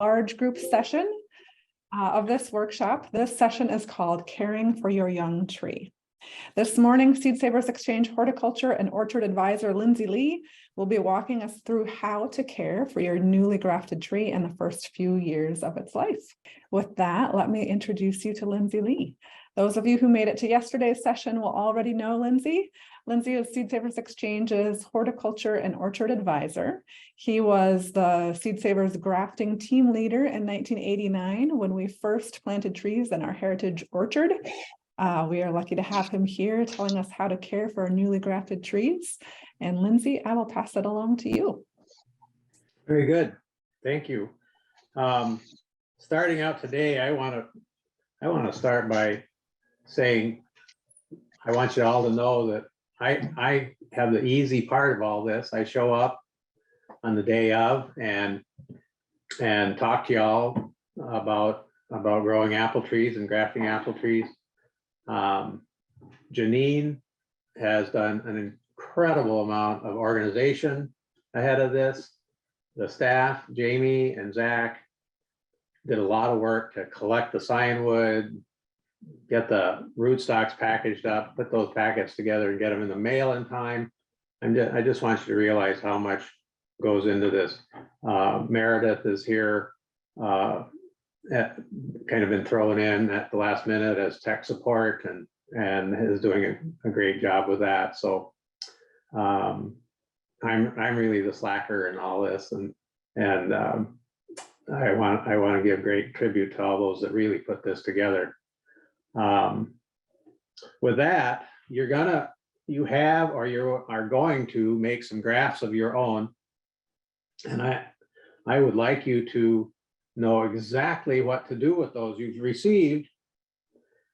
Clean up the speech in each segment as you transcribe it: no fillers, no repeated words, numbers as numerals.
large group session of this workshop. This session is called Caring for Your Young Tree. This morning, Seed Savers Exchange Horticulture and Orchard Advisor Lindsay Lee will be walking us through how to care for your newly grafted tree in the first few years of its life. With that, let me introduce you to Lindsay Lee. Those of you who made it to yesterday's session will already know Lindsay. Lindsay is Seed Savers Exchange's Horticulture and Orchard Advisor. He was the Seed Savers grafting team leader in 1989 when we first planted trees in our heritage orchard. We are lucky to have him here telling us how to care for our newly grafted trees. And Lindsay, I will pass it along to you. Very good. Thank you. Starting out today, I want to start by saying I want you all to know that I have the easy part of all this. I show up on the day of and talk to y'all about growing apple trees and grafting apple trees. Jeanine has done an incredible amount of organization ahead of this. The staff, Jamie and Zach, did a lot of work to collect the scion get the rootstocks packaged up, put those packets together and get them in the mail in time. I just want you to realize how much goes into this. Meredith is here, kind of been thrown in at the last minute as tech support and is doing a great job with that. So I'm really the slacker in all this, and I want to give great tribute to all those that really put this together. With that, you are going to make some grafts of your own, and I would like you to know exactly what to do with those. You've received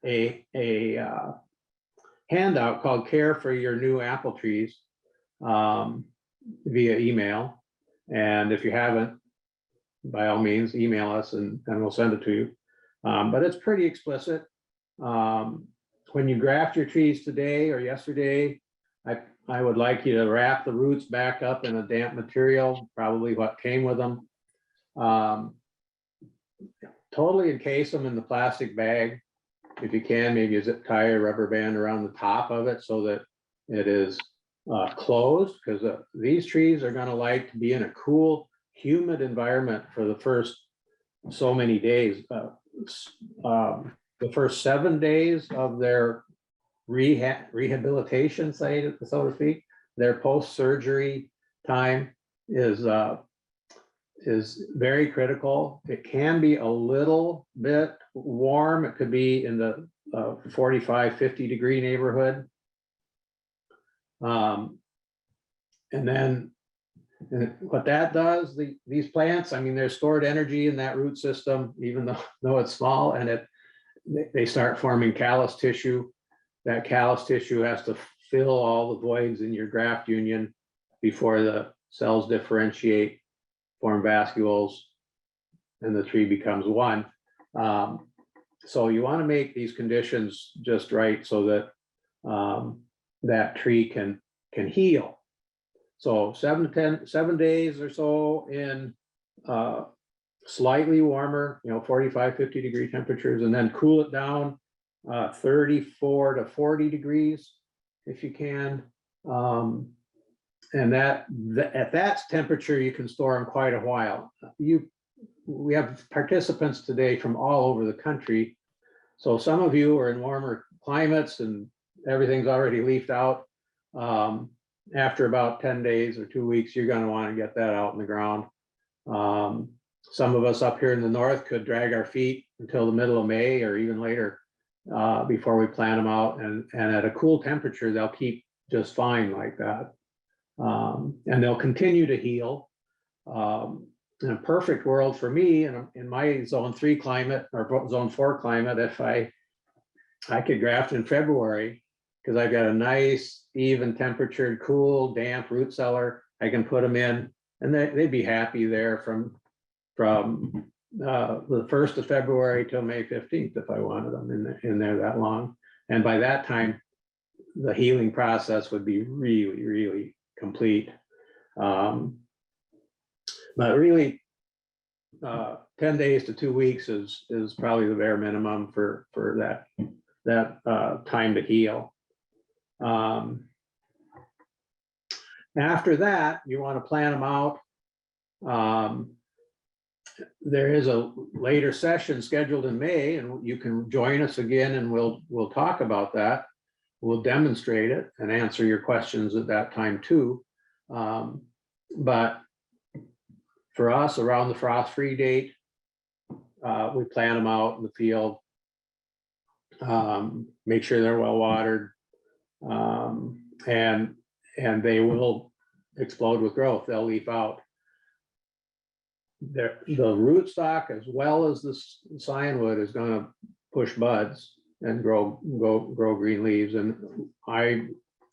a handout called Care for Your New Apple Trees via email, and if you haven't, by all means email us and we'll send it to you. But it's pretty explicit. When you graft your trees today or yesterday, I would like you to wrap the roots back up in a damp material, probably what came with them. Totally encase them in the plastic bag. If you can, maybe a zip tie or rubber band around the top of it so that it is closed, because these trees are going to like to be in a cool, humid environment for the first so many days. The first 7 days of their rehabilitation, so to speak, their post-surgery time is very critical. It can be a little bit warm. It could be in the 45, 50 degree neighborhood. And then what that does, these plants, I mean, there's stored energy in that root system, even though it's small, and they start forming callus tissue. That callus tissue has to fill all the voids in your graft union before the cells differentiate, form vascules, and the tree becomes one. So you want to make these conditions just right so that that tree can heal. So 7 days or so in slightly warmer, 45, 50 degree temperatures, and then cool it down 34 to 40 degrees if you can. And at that temperature, you can store them quite a while. We have participants today from all over the country. So some of you are in warmer climates and everything's already leafed out. After about 10 days or 2 weeks, you're going to want to get that out in the ground. Some of us up here in the north could drag our feet until the middle of May or even later before we plant them out. And at a cool temperature, they'll keep just fine like that. And they'll continue to heal. In a perfect world for me, in my zone 3 climate or zone 4 climate, if I could graft in February, because I've got a nice, even temperatured, cool, damp root cellar, I can put them in, and they'd be happy there from the 1st of February till May 15th if I wanted them in there that long. And by that time, the healing process would be really, really complete. But really, 10 days to 2 weeks is probably the bare minimum for that time to heal. After that, you want to plan them out. There is a later session scheduled in May, and you can join us again, and we'll talk about that. We'll demonstrate it and answer your questions at that time too. But for us, around the frost-free date, we plant them out in the field. Make sure they're well watered, and they will explode with growth. They'll leaf out. The rootstock, as well as the cyanwood, is going to push buds and grow green leaves. And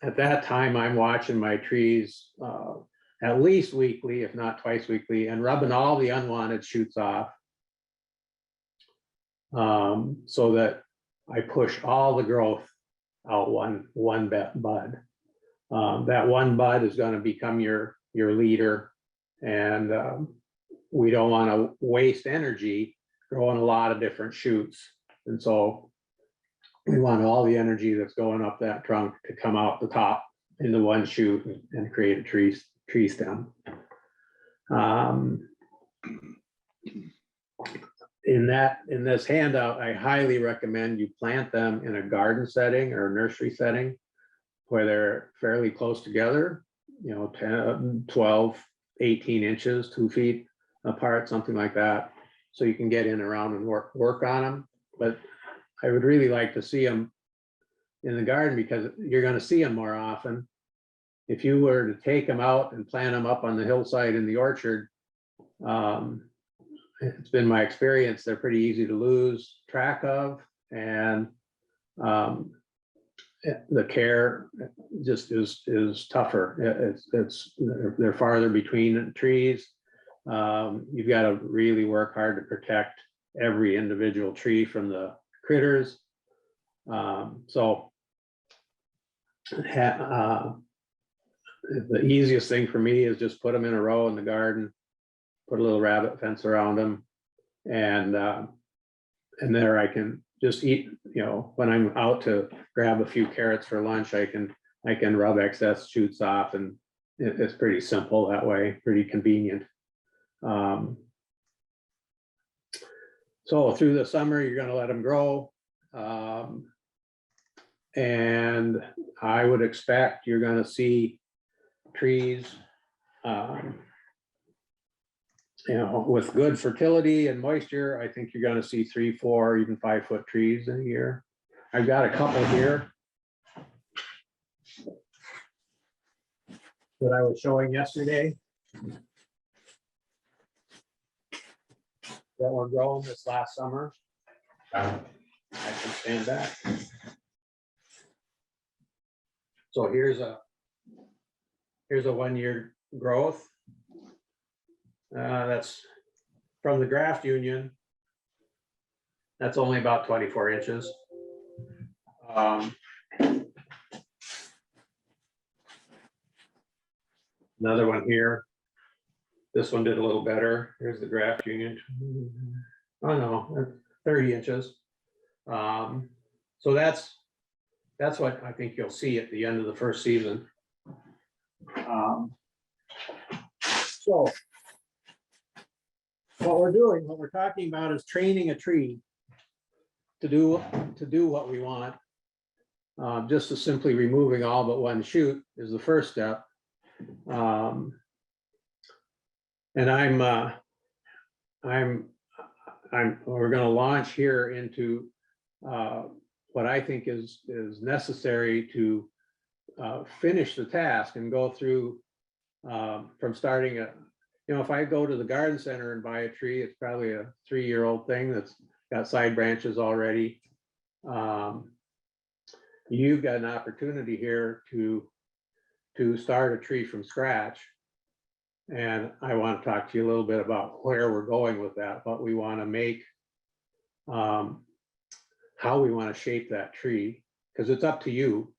at that time, I'm watching my trees at least weekly, if not twice weekly, and rubbing all the unwanted shoots off, so that I push all the growth out one bud. That one bud is going to become your leader, and we don't want to waste energy growing a lot of different shoots. And so we want all the energy that's going up that trunk to come out the top into one shoot and create a tree stem. In this handout, I highly recommend you plant them in a garden setting or a nursery setting where they're fairly close together, 10, 12, 18 inches, 2 feet apart, something like that. So you can get in around and work on them. But I would really like to see them in the garden, because you're going to see them more often. If you were to take them out and plant them up on the hillside in the orchard, it's been my experience, they're pretty easy to lose track of, and the care just is tougher. They're farther between trees. You've got to really work hard to protect every individual tree from the critters. So the easiest thing for me is just put them in a row in the garden, put a little rabbit fence around them, and there I can just eat. When I'm out to grab a few carrots for lunch, I can rub excess shoots off, and it's pretty simple that way, pretty convenient. So through the summer, you're going to let them grow. And I would expect you're going to see trees, with good fertility and moisture. I think you're going to see 3, 4, even 5 foot trees in a year. I've got a couple here that I was showing yesterday that were grown this last summer. I can stand back. So here's a 1 year growth. That's from the graft union. That's only about 24 inches. Another one here. This one did a little better. Here's the graft union. Oh no, 30 inches. So that's what I think you'll see at the end of the first season. So what we're talking about is training a tree to do what we want. Just as simply removing all but one shoot is the first step. And we're going to launch here into what I think is necessary to finish the task and go through from starting if I go to the garden center and buy a tree, it's probably a 3-year-old thing that's got side branches already. You've got an opportunity here to start a tree from scratch. And I want to talk to you a little bit about where we're going with that, what we want to make, how we want to shape that tree, because it's up to you.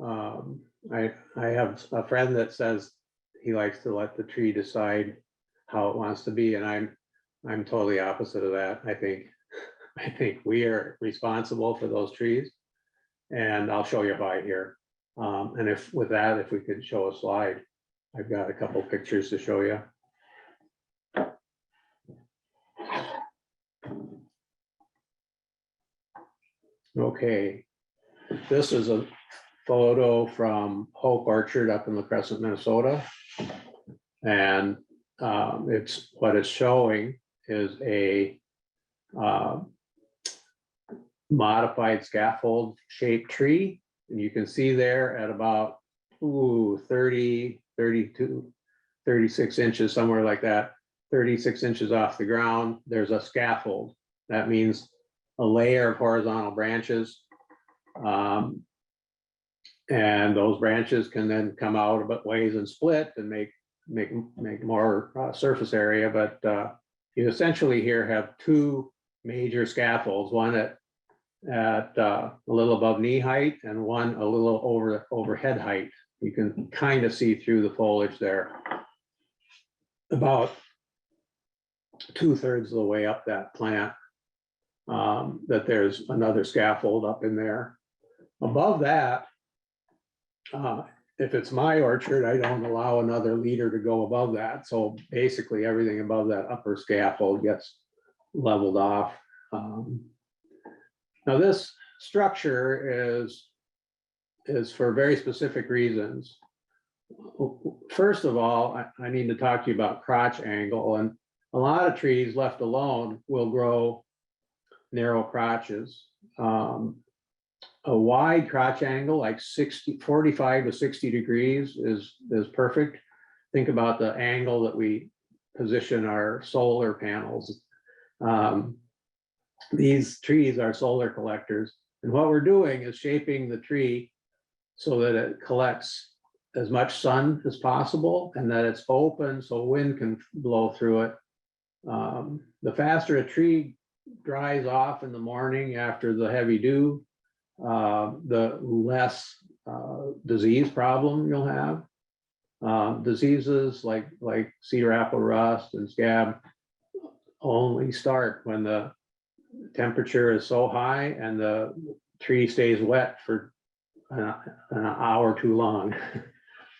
I have a friend that says he likes to let the tree decide how it wants to be, and I'm totally opposite of that. I think we are responsible for those trees. And I'll show you why here. And if with that, if we could show a slide, I've got a couple pictures to show you. Okay, this is a photo from Hope Orchard up in La Crescent, Minnesota. And it's what it's showing is a modified scaffold shaped tree. And you can see there at about 30, 32, 36 inches, somewhere like that, 36 inches off the ground, there's a scaffold. That means a layer of horizontal branches. And those branches can then come out about ways and split and make more surface area. But you essentially here have two major scaffolds, one at a little above knee height and one a little over head height. You can kind of see through the foliage there. About 2/3 of the way up that plant, that there's another scaffold up in there. Above that, if it's my orchard, I don't allow another leader to go above that. So basically everything above that upper scaffold gets leveled off. Now this structure is for very specific reasons. First of all, I need to talk to you about crotch angle, and a lot of trees left alone will grow narrow crotches. A wide crotch angle, like 45 to 60 degrees is perfect. Think about the angle that we position our solar panels. These trees are solar collectors. And what we're doing is shaping the tree so that it collects as much sun as possible and that it's open so wind can blow through it. The faster a tree dries off in the morning after the heavy dew, the less disease problem you'll have. Diseases like cedar apple rust and scab only start when the temperature is so high and the tree stays wet for an hour too long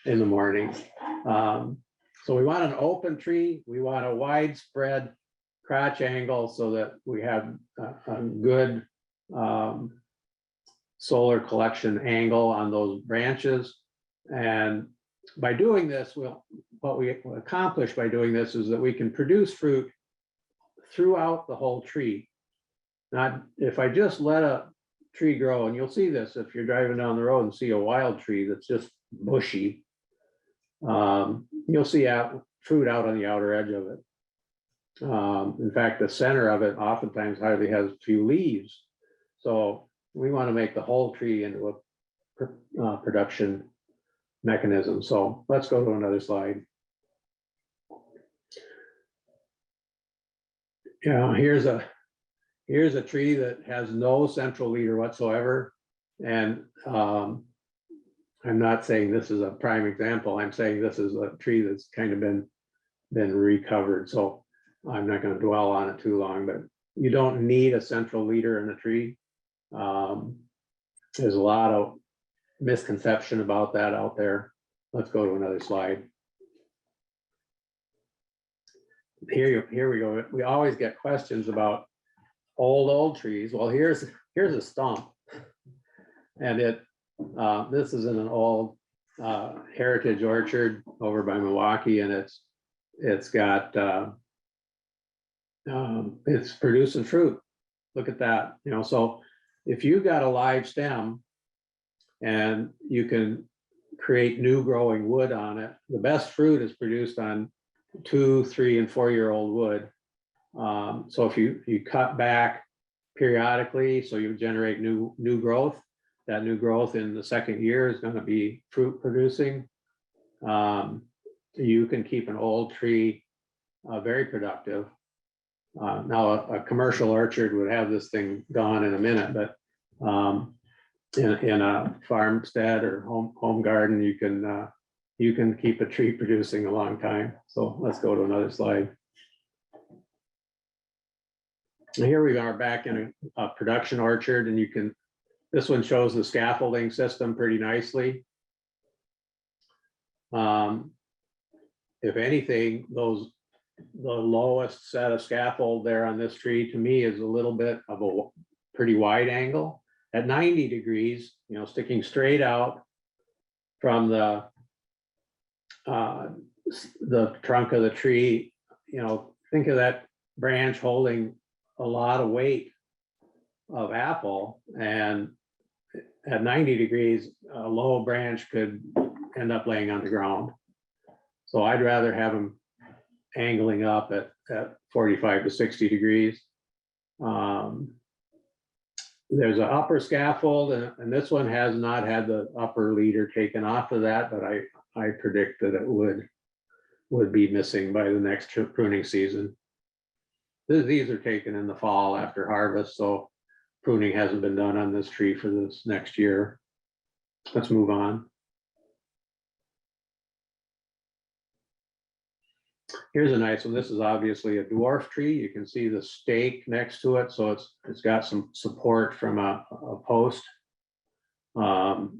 in the morning. So we want an open tree. We want a widespread crotch angle so that we have a good solar collection angle on those branches. And by doing this, what we accomplish by doing this is that we can produce fruit throughout the whole tree. Not if I just let a tree grow, and you'll see this if you're driving down the road and see a wild tree that's just bushy, you'll see fruit out on the outer edge of it. In fact, the center of it oftentimes hardly has a few leaves. So we want to make the whole tree into a production mechanism. So let's go to another slide. Yeah, here's a tree that has no central leader whatsoever. And I'm not saying this is a prime example. I'm saying this is a tree that's kind of been recovered. So I'm not going to dwell on it too long, but you don't need a central leader in a tree. There's a lot of misconception about that out there. Let's go to another slide. Here we go. We always get questions about old trees. Well, here's a stump, and this is in an old heritage orchard over by Milwaukee, and it's producing fruit. Look at that. So if you got a live stem and you can create new growing wood on it, the best fruit is produced on 2, 3, and 4-year-old wood. So if you cut back periodically, so you generate new growth, that new growth in the second year is going to be fruit producing. You can keep an old tree very productive. Now a commercial orchard would have this thing gone in a minute, but in a farmstead or home garden, you can keep a tree producing a long time. So let's go to another slide. Here we are back in a production orchard, and you can, this one shows the scaffolding system pretty nicely. If anything, the lowest set of scaffold there on this tree to me is a little bit of a pretty wide angle at 90 degrees, sticking straight out from the trunk of the tree. Think of that branch holding a lot of weight of apple, and at 90 degrees, a low branch could end up laying on the ground. So I'd rather have them angling up at 45 to 60 degrees. There's an upper scaffold, and this one has not had the upper leader taken off of that, but I predict that it would be missing by the next pruning season. These are taken in the fall after harvest, so pruning hasn't been done on this tree for this next year. Let's move on. Here's a nice one. This is obviously a dwarf tree. You can see the stake next to it, so it's got some support from a post. But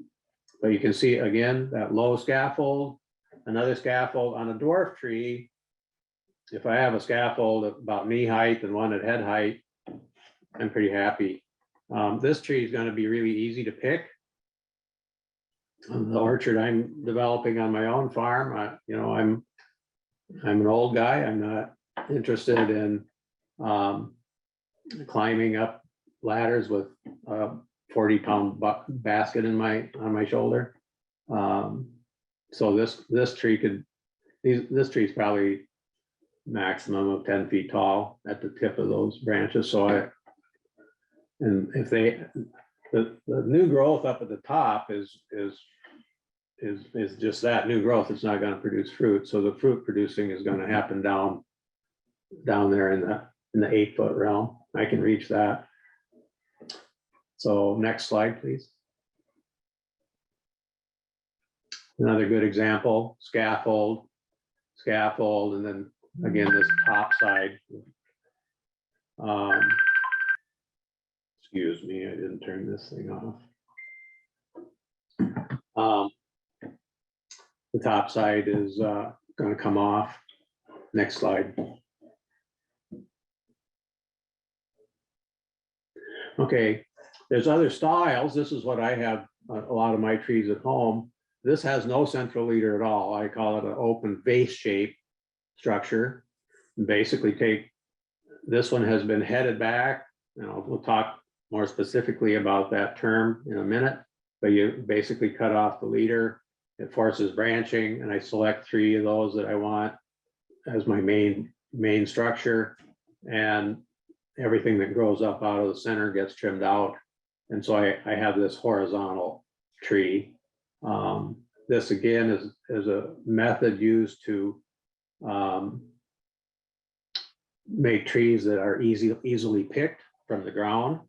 you can see again that low scaffold, another scaffold on a dwarf tree. If I have a scaffold about knee height and one at head height, I'm pretty happy. This tree is going to be really easy to pick. The orchard I'm developing on my own farm, I'm an old guy. I'm not interested in climbing up ladders with a 40-pound basket on my shoulder. So this tree this tree is probably maximum of 10 feet tall at the tip of those branches. So if the new growth up at the top is just that new growth. It's not going to produce fruit. So the fruit producing is going to happen down there in the 8-foot realm. I can reach that. So next slide, please. Another good example, scaffold, and then again, this top side. Excuse me, I didn't turn this thing off. The top side is going to come off. Next slide. Okay, there's other styles. This is what I have a lot of my trees at home. This has no central leader at all. I call it an open vase shape structure. Basically this one has been headed back. We'll talk more specifically about that term in a minute, but you basically cut off the leader. It forces branching, and I select 3 of those that I want as my main structure, and everything that grows up out of the center gets trimmed out. And so I have this horizontal tree. This again is a method used to make trees that are easily picked from the ground.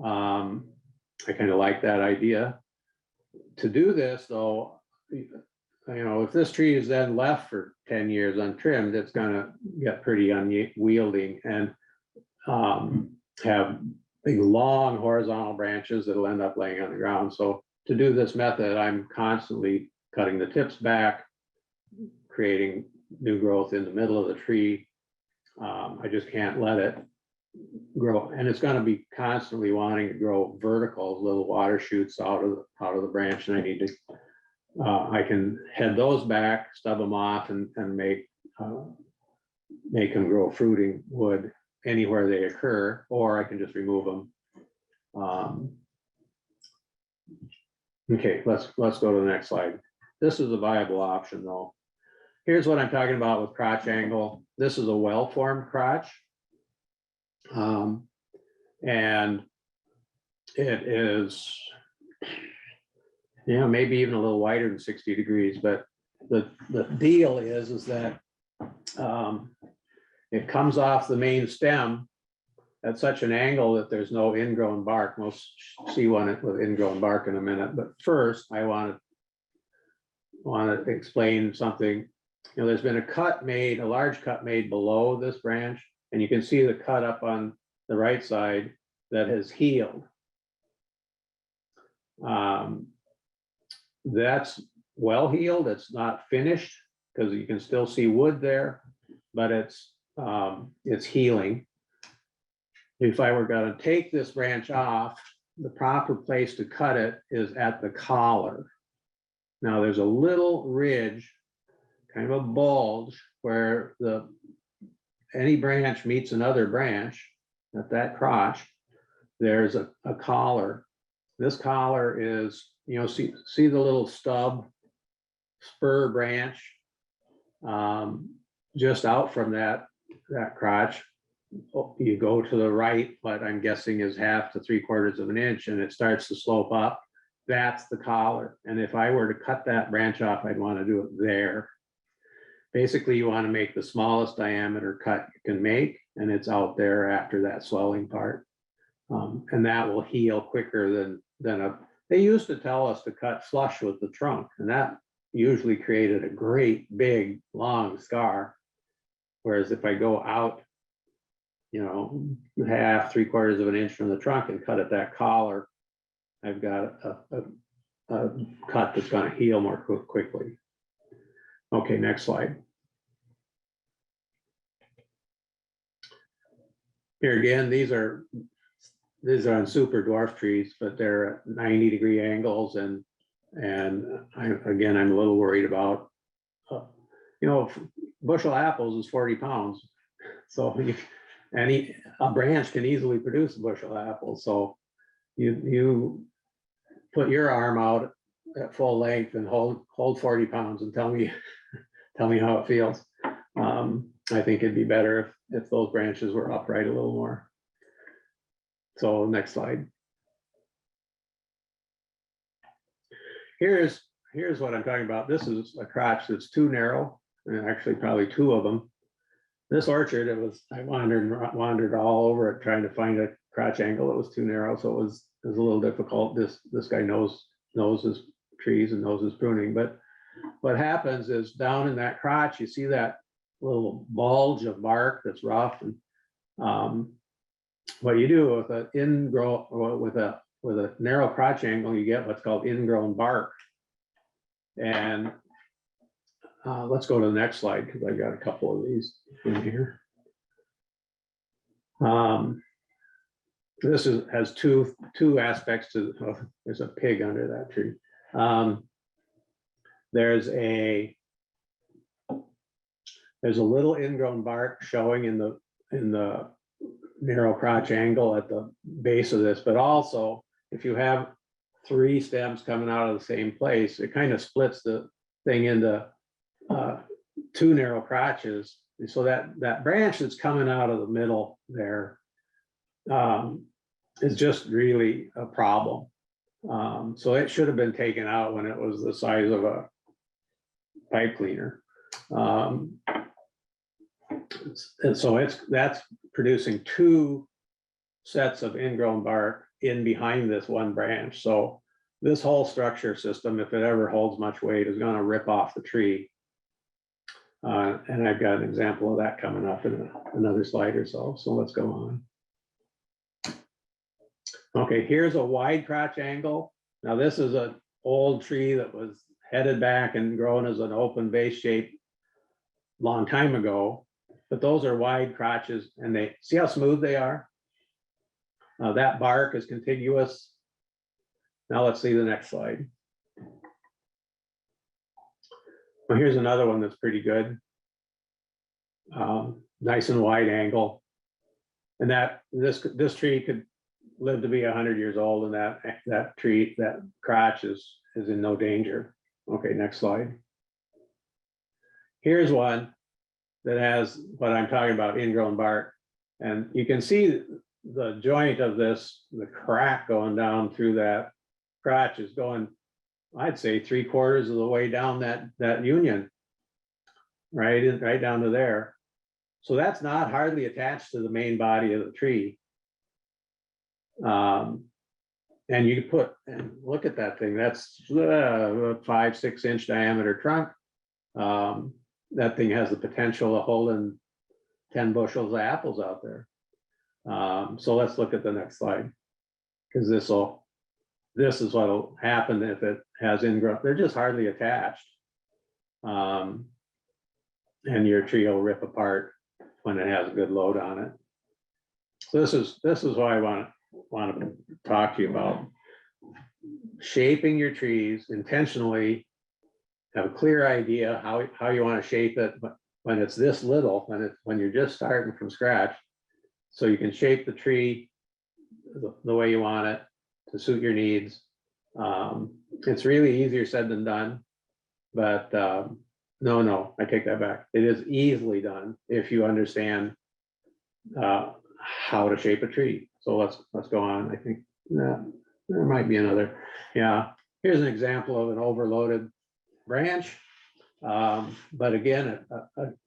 I kind of like that idea. To do this though, if this tree is then left for 10 years untrimmed, it's going to get pretty unwieldy and have big long horizontal branches that'll end up laying on the ground. So to do this method, I'm constantly cutting the tips back, creating new growth in the middle of the tree. I just can't let it grow, and it's going to be constantly wanting to grow vertical, little water shoots out of the branch, and I need to I can head those back, stub them off, and make them grow fruiting wood anywhere they occur, or I can just remove them. Okay, let's go to the next slide. This is a viable option though. Here's what I'm talking about with crotch angle. This is a well-formed crotch. And it is, maybe even a little wider than 60 degrees, but the deal is that it comes off the main stem at such an angle that there's no ingrown bark. We'll see one with ingrown bark in a minute, but first I want to explain something. There's been a large cut made below this branch, and you can see the cut up on the right side, that has healed. That's well healed. It's not finished because you can still see wood there, but it's healing. If I were going to take this branch off, the proper place to cut it is at the collar. Now there's a little ridge, kind of a bulge, where any branch meets another branch at that crotch. There's a collar. This collar is, you know, see the little stub spur branch just out from that crotch. You go to the right, what I'm guessing is 1/2 to 3/4 of an inch, and it starts to slope up. That's the collar. And if I were to cut that branch off, I'd want to do it there. Basically, you want to make the smallest diameter cut you can make, and it's out there after that swelling part. And that will heal quicker than they used to tell us to cut flush with the trunk, and that usually created a great big long scar. Whereas if I go out, you know, 1/2, 3/4 of an inch from the trunk and cut at that collar, I've got a cut that's going to heal more quickly. Okay, next slide. Here again, these are on super dwarf trees, but they're at 90-degree angles, and I'm a little worried about, you know, bushel apples is 40 pounds, so a branch can easily produce a bushel of apples. So you put your arm out at full length and hold 40 pounds and tell me how it feels. I think it'd be better if those branches were upright a little more. So next slide. Here's what I'm talking about. This is a crotch that's too narrow, and actually probably 2 of them. This orchard, I wandered all over it trying to find a crotch angle that was too narrow, so it was a little difficult. This guy knows his trees and knows his pruning. But what happens is down in that crotch, you see that little bulge of bark that's rough, and what you do with an ingrown, with a narrow crotch angle, you get what's called ingrown bark. And let's go to the next slide, because I've got a couple of these in here. This has two aspects to. There's a pig under that tree. There's a little ingrown bark showing in the narrow crotch angle at the base of this, but also if you have 3 stems coming out of the same place, it kind of splits the thing into 2 narrow crotches. And so that branch that's coming out of the middle there is just really a problem. So it should have been taken out when it was the size of a pipe cleaner. And so that's producing 2 sets of ingrown bark in behind this one branch. So this whole structure system, if it ever holds much weight, is going to rip off the tree. And I've got an example of that coming up in another slide or so. So let's go on. Okay, here's a wide crotch angle. Now this is an old tree that was headed back and grown as an open base shape long time ago. But those are wide crotches, and they see how smooth they are. That bark is contiguous. Now let's see the next slide. Well, here's another one that's pretty good. Nice and wide angle. And this tree could live to be 100 years old, and that crotch is in no danger. Okay, next slide. Here's one that has what I'm talking about, ingrown bark. And you can see the joint of this, the crack going down through that crotch is going, I'd say 3/4 of the way down that union, right down to there. So that's not hardly attached to the main body of the tree. And look at that thing, that's a 5-6 inch diameter trunk. That thing has the potential of holding 10 bushels of apples out there. So let's look at the next slide, because this is what'll happen if it has ingrowth. They're just hardly attached. And your tree will rip apart when it has a good load on it. So this is what I want to talk to you about. Shaping your trees intentionally, have a clear idea how you want to shape it when it's this little, when you're just starting from scratch, so you can shape the tree the way you want it to suit your needs. It's really easier said than done, but no, I take that back. It is easily done if you understand how to shape a tree. So let's go on. I think there might be another. Yeah, here's an example of an overloaded branch. But again,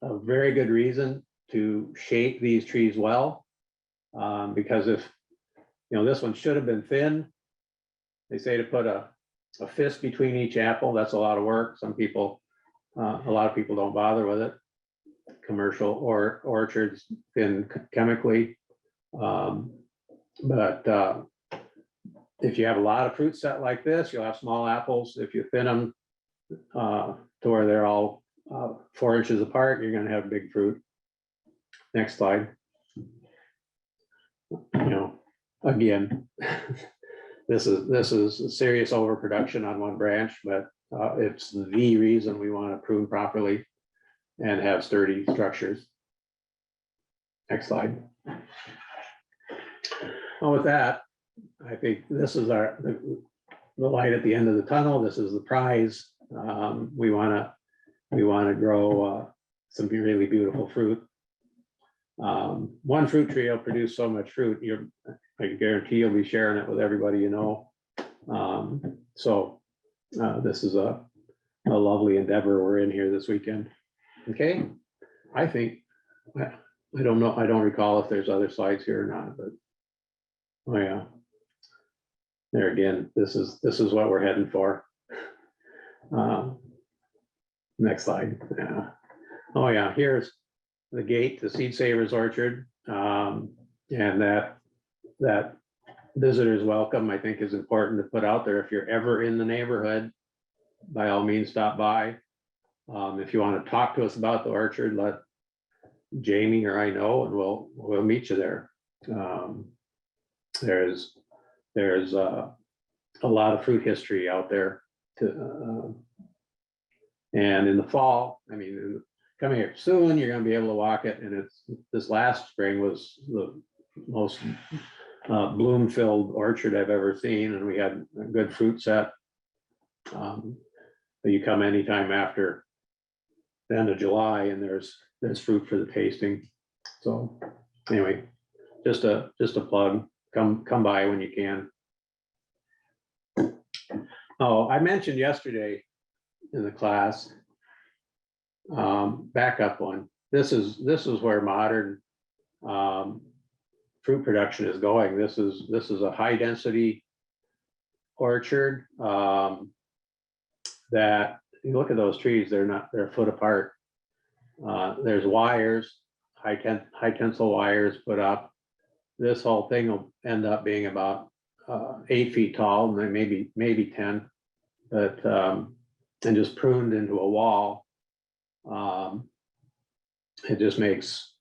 a very good reason to shape these trees well, because if this one should have been thin. They say to put a fist between each apple. That's a lot of work. A lot of people don't bother with it. Commercial or orchards thin chemically, but if you have a lot of fruit set like this, you'll have small apples. If you thin them to where they're all 4 inches apart, you're going to have big fruit. Next slide. Again, this is a serious overproduction on one branch, but it's the reason we want to prune properly and have sturdy structures. Next slide. Well, with that, I think this is the light at the end of the tunnel. This is the prize. We want to grow some really beautiful fruit. One fruit tree will produce so much fruit. I guarantee you'll be sharing it with everybody you know. So this is a lovely endeavor we're in here this weekend. Okay, I think I don't know. I don't recall if there's other slides here or not, but oh yeah. There again, this is what we're heading for. Next slide. Yeah. Oh yeah, here's the gate to Seed Savers Orchard, and that visitors welcome, I think, is important to put out there. If you're ever in the neighborhood, by all means stop by. If you want to talk to us about the orchard, let Jamie or I know, and we'll meet you there. There's a lot of fruit history out there and in the fall, I mean, coming here soon, you're going to be able to walk it. And this last spring was the most bloom-filled orchard I've ever seen, and we had a good fruit set. But you come anytime after the end of July, and there's fruit for the tasting. So anyway, just a plug. Come by when you can. Oh, I mentioned yesterday in the class, backup one. This is where modern fruit production is going. This is a high density orchard that you look at those trees, they're a foot apart. There's wires, high tensile wires put up. This whole thing will end up being about 8 feet tall, maybe 10, but and just pruned into a wall. It just makes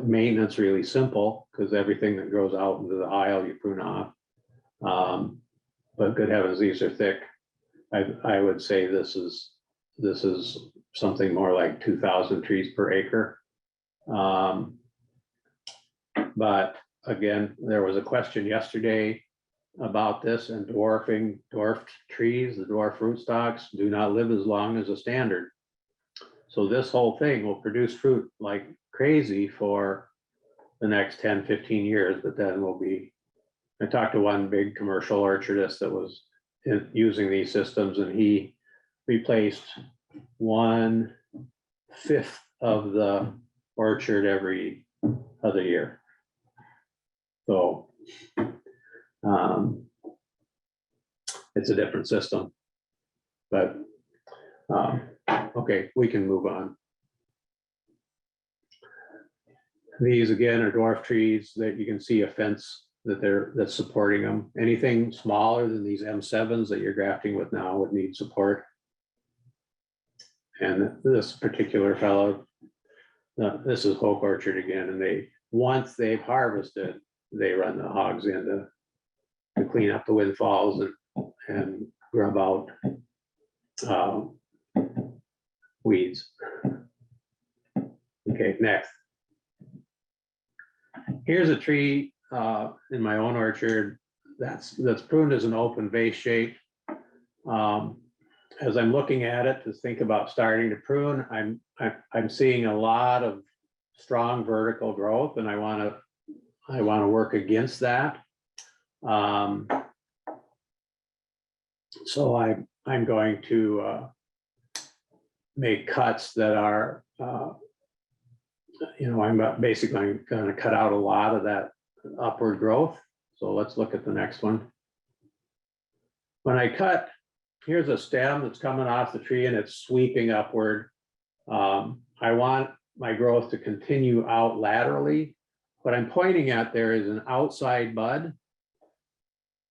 maintenance really simple, because everything that grows out into the aisle you prune off. But good heavens, these are thick. I would say this is something more like 2,000 trees per acre. But again, there was a question yesterday about this, and dwarfed trees, the dwarf rootstocks, do not live as long as a standard. So this whole thing will produce fruit like crazy for the next 10, 15 years, but then I talked to one big commercial orchardist that was using these systems, and he replaced 1/5 of the orchard every other year. So it's a different system, but okay, we can move on. These again are dwarf trees that you can see a fence that's supporting them. Anything smaller than these M7s that you're grafting with now would need support. And this particular fellow, this is Hope Orchard again, and once they've harvested, they run the hogs in to clean up the windfalls and grub out weeds. Okay, next. Here's a tree in my own orchard that's pruned as an open vase shape. As I'm looking at it to think about starting to prune, I'm seeing a lot of strong vertical growth, and I want to work against that. So I'm going to make cuts that are, I'm basically going to cut out a lot of that upward growth. So let's look at the next one. When I cut, here's a stem that's coming off the tree and it's sweeping upward. I want my growth to continue out laterally. What I'm pointing at there is an outside bud.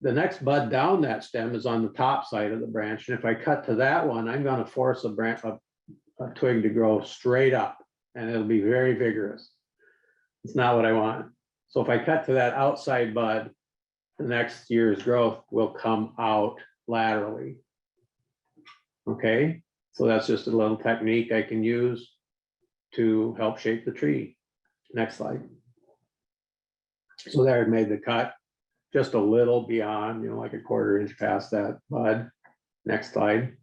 The next bud down that stem is on the top side of the branch. And if I cut to that one, I'm going to force a twig to grow straight up, and it'll be very vigorous. It's not what I want. So if I cut to that outside bud, the next year's growth will come out laterally. Okay, so that's just a little technique I can use to help shape the tree. Next slide. So there I've made the cut just a little beyond, like a 1/4 inch past that bud. Next slide.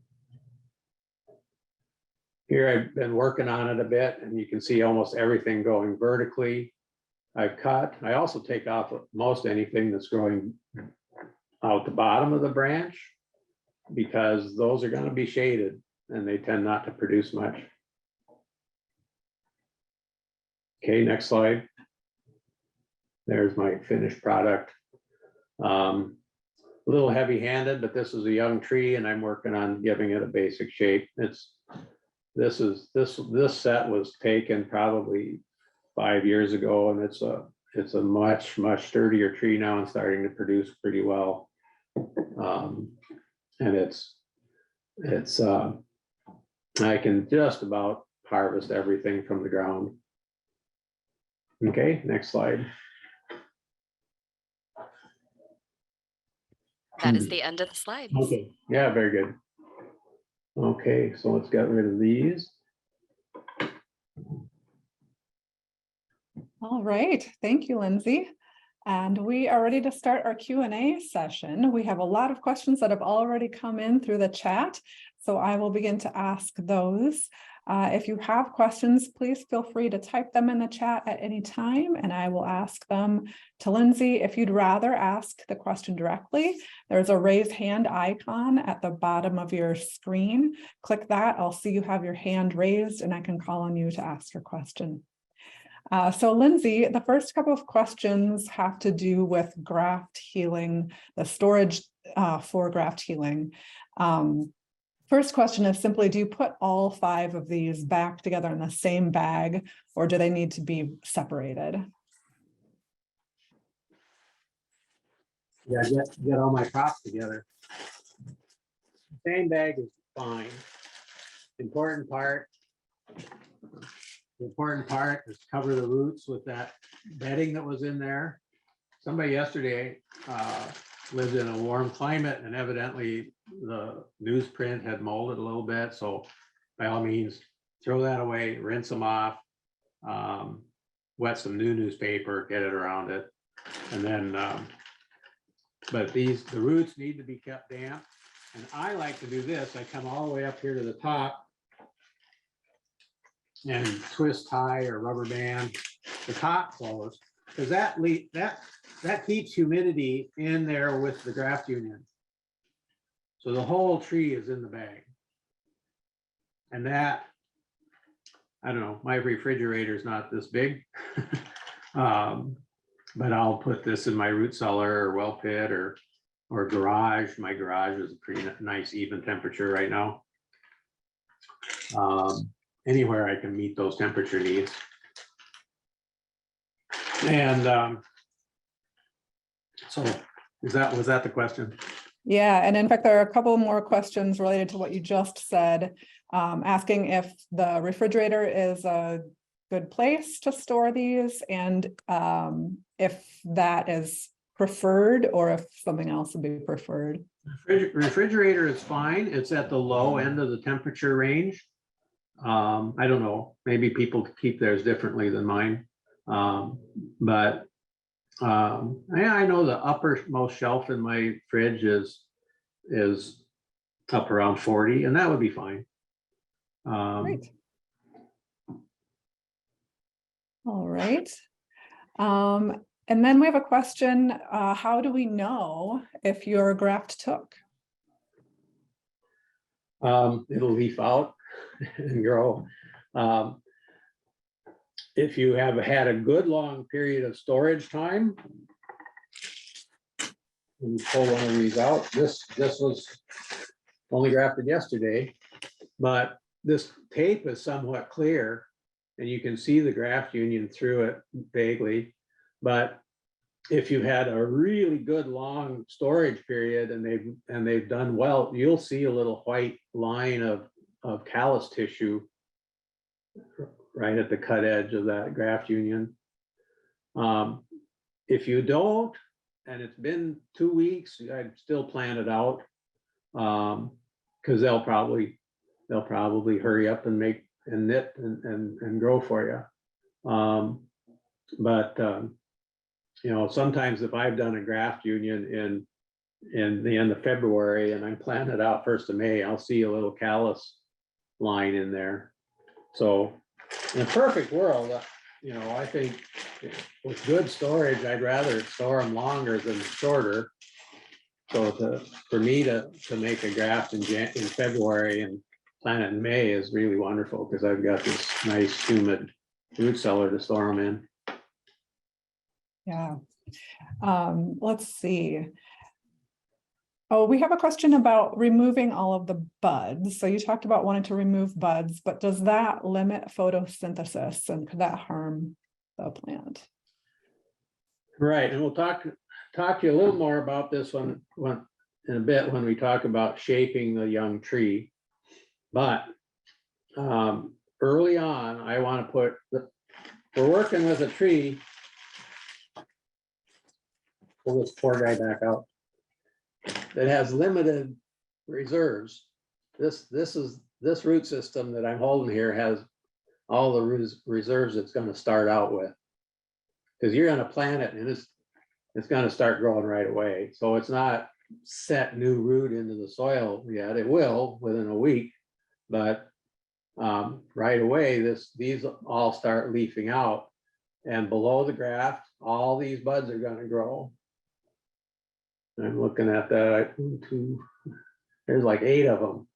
Here I've been working on it a bit, and you can see almost everything going vertically. I've cut. I also take off most anything that's growing out the bottom of the branch, because those are going to be shaded and they tend not to produce much. Okay, next slide. There's my finished product. A little heavy-handed, but this is a young tree and I'm working on giving it a basic shape. This set was taken probably 5 years ago, and it's a much sturdier tree now and starting to produce pretty well. And I can just about harvest everything from the ground. Okay, next slide. That is the end of the slides. Okay, yeah, very good. Okay, so let's get rid of these. All right, thank you, Lindsay. And we are ready to start our Q&A session. We have a lot of questions that have already come in through the chat, so I will begin to ask those. If you have questions, please feel free to type them in the chat at any time, and I will ask them to Lindsay. If you'd rather ask the question directly, there's a raise hand icon at the bottom of your screen. Click that. I'll see you have your hand raised, and I can call on you to ask your question. So Lindsay, the first couple of questions have to do with graft healing, the storage for graft healing. First question is simply, do you put all 5 of these back together in the same bag, or do they need to be separated? Yeah, get all my crops together. Same bag is fine. Important part is cover the roots with that bedding that was in there. Somebody yesterday lived in a warm climate, and evidently the newsprint had molded a little bit. So by all means, throw that away, rinse them off, wet some new newspaper, get it around it. And then, but the roots need to be kept damp. And I like to do this. I come all the way up here to the top and twist tie or rubber band the top closed, because that keeps humidity in there with the graft union. So the whole tree is in the bag. And that, I don't know, my refrigerator is not this big, but I'll put this in my root cellar or well pit or garage. My garage is a pretty nice even temperature right now. Anywhere I can meet those temperature needs. And so was that the question? Yeah, and in fact, there are a couple more questions related to what you just said, asking if the refrigerator is a good place to store these, and if that is preferred or if something else would be preferred. Refrigerator is fine. It's at the low end of the temperature range. I don't know, maybe people keep theirs differently than mine. But yeah, I know the uppermost shelf in my fridge is up around 40, and that would be fine. Great. All right. And then we have a question, how do we know if your graft took? It'll leaf out and grow. If you have had a good long period of storage time, when you pull one of these out, this was only grafted yesterday, but this tape is somewhat clear and you can see the graft union through it vaguely. But if you had a really good long storage period and they've done well, you'll see a little white line of callus tissue right at the cut edge of that graft union. If you don't, and it's been 2 weeks, I'd still plan it out, because they'll probably hurry up and make and knit and grow for you. But you know, sometimes if I've done a graft union in the end of February and I'm planting it out 1st of May, I'll see a little callus line in there. So in a perfect world, you know, I think with good storage, I'd rather store them longer than shorter. So for me to make a graft in February and plant it in May is really wonderful, because I've got this nice humid root cellar to store them in. Yeah. Let's see. Oh, we have a question about removing all of the buds. So you talked about wanting to remove buds, but does that limit photosynthesis, and could that harm the plant? Right, and we'll talk to you a little more about this one in a bit when we talk about shaping the young tree. But early on, I want to put we're working with a tree. Pull this poor guy back out. That has limited reserves. This root system that I'm holding here has all the reserves it's going to start out with, because you're going to plant it and it's going to start growing right away. So it's not set new root into the soil yet. It will within a week, but right away these all start leafing out, and below the graft all these buds are going to grow. I'm looking at that. There's like 8 of them,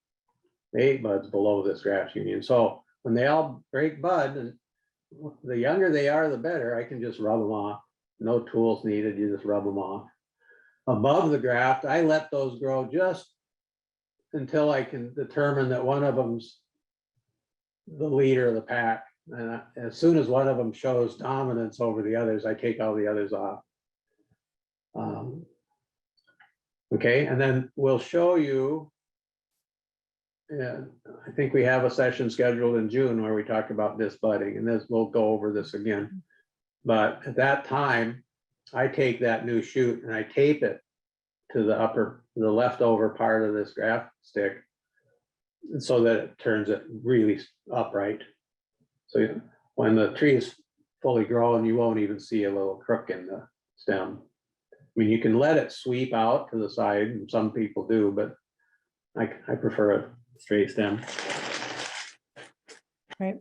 8 buds below this graft union. So when they all break bud, and the younger they are, the better. I can just rub them off. No tools needed. You just rub them off. Above the graft, I let those grow just until I can determine that one of them's the leader of the pack. And as soon as one of them shows dominance over the others, I take all the others off. Okay, and then we'll show you, I think we have a session scheduled in June where we talk about this budding, and we'll go over this again. But at that time, I take that new shoot and I tape it to the leftover part of this graft stick, so that it turns it really upright. So when the tree is fully grown, you won't even see a little crook in the stem. I mean, you can let it sweep out to the side, and some people do, but I prefer a straight stem. Right.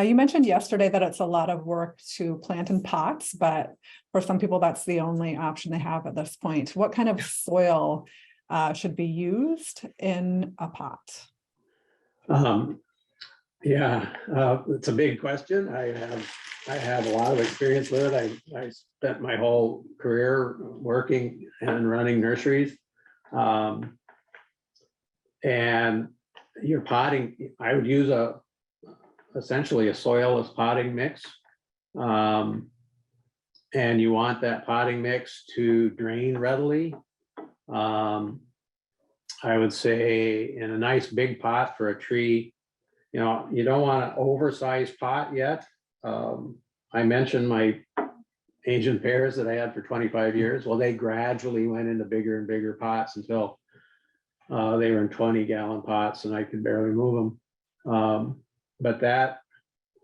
You mentioned yesterday that it's a lot of work to plant in pots, but for some people, that's the only option they have at this point. What kind of soil should be used in a pot? Yeah, it's a big question. I have a lot of experience with it. I spent my whole career working and running nurseries. And your potting, I would use essentially a soilless potting mix. and you want that potting mix to drain readily. I would say in a nice big pot for a tree, you know, you don't want an oversized pot yet. I mentioned my Asian pears that I had for 25 years. Well, they gradually went into bigger and bigger pots until they were in 20-gallon pots and I could barely move them. But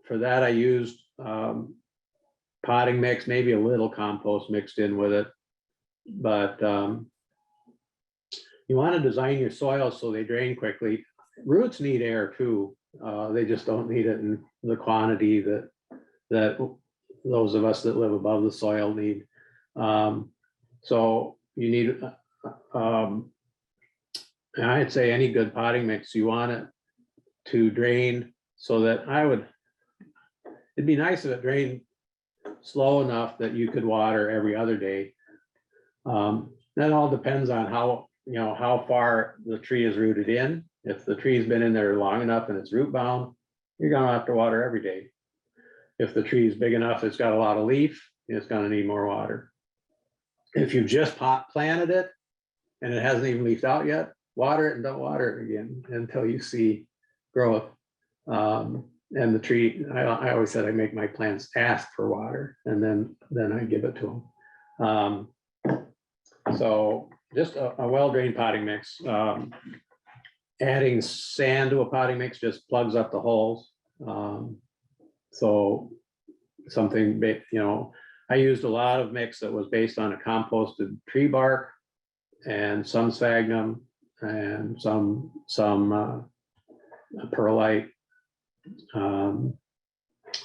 for that I used potting mix, maybe a little compost mixed in with it. But you want to design your soil so they drain quickly. Roots need air too. They just don't need it in the quantity that those of us that live above the soil need. So you need, I'd say any good potting mix, you want it to drain so that it'd be nice if it drained slow enough that you could water every other day. That all depends on how far the tree is rooted in. If the tree's been in there long enough and it's root bound, you're gonna have to water every day. If the tree is big enough, it's got a lot of leaf, it's gonna need more water. If you just planted it and it hasn't even leafed out yet, water it and don't water it again until you see growth. And the tree, I always said I make my plants ask for water and then I give it to them. So just a well-drained potting mix. Adding sand to a potting mix just plugs up the holes. So something, I used a lot of mix that was based on a composted tree bark and some sphagnum and some perlite.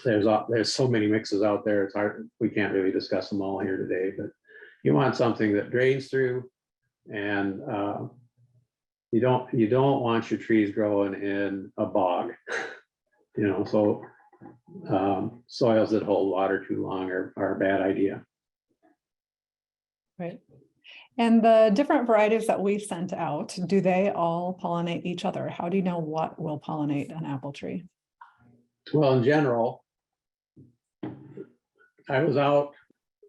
There's so many mixes out there. It's hard. We can't really discuss them all here today, but you want something that drains through, and you don't want your trees growing in a bog. So soils that hold water too long are a bad idea. Right. And the different varieties that we sent out, do they all pollinate each other? How do you know what will pollinate an apple tree? Well, in general, I was out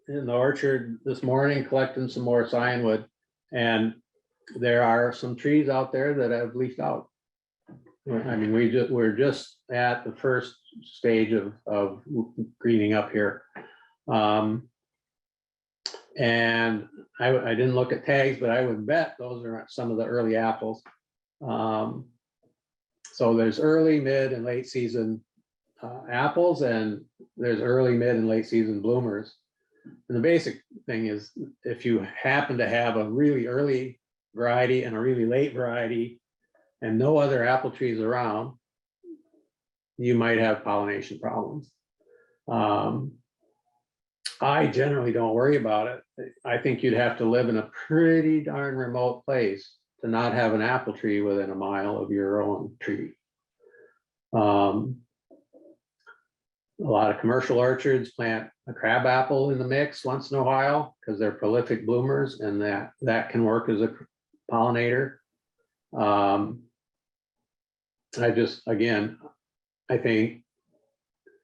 in the orchard this morning collecting some more cyanwood, and there are some trees out there that have leafed out. I mean, we're just at the first stage of greening up here. And I didn't look at tags, but I would bet those are some of the early apples. So there's early, mid, and late season apples, and there's early, mid, and late season bloomers. And the basic thing is, if you happen to have a really early variety and a really late variety and no other apple trees around, you might have pollination problems. I generally don't worry about it. I think you'd have to live in a pretty darn remote place to not have an apple tree within a mile of your own tree. A lot of commercial orchards plant a crab apple in the mix once in a while because they're prolific bloomers, and that can work as a pollinator. I think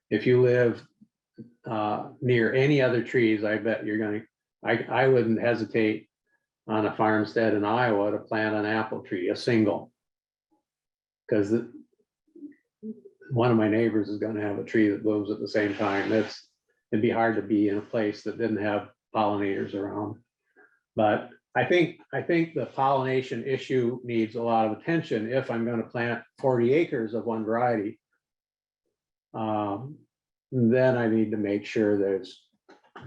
if you live near any other trees, I bet I wouldn't hesitate on a farmstead in Iowa to plant an apple tree, a single, because one of my neighbors is going to have a tree that blooms at the same time. It'd be hard to be in a place that didn't have pollinators around. But I think the pollination issue needs a lot of attention if I'm going to plant 40 acres of one variety. Then I need to make sure there's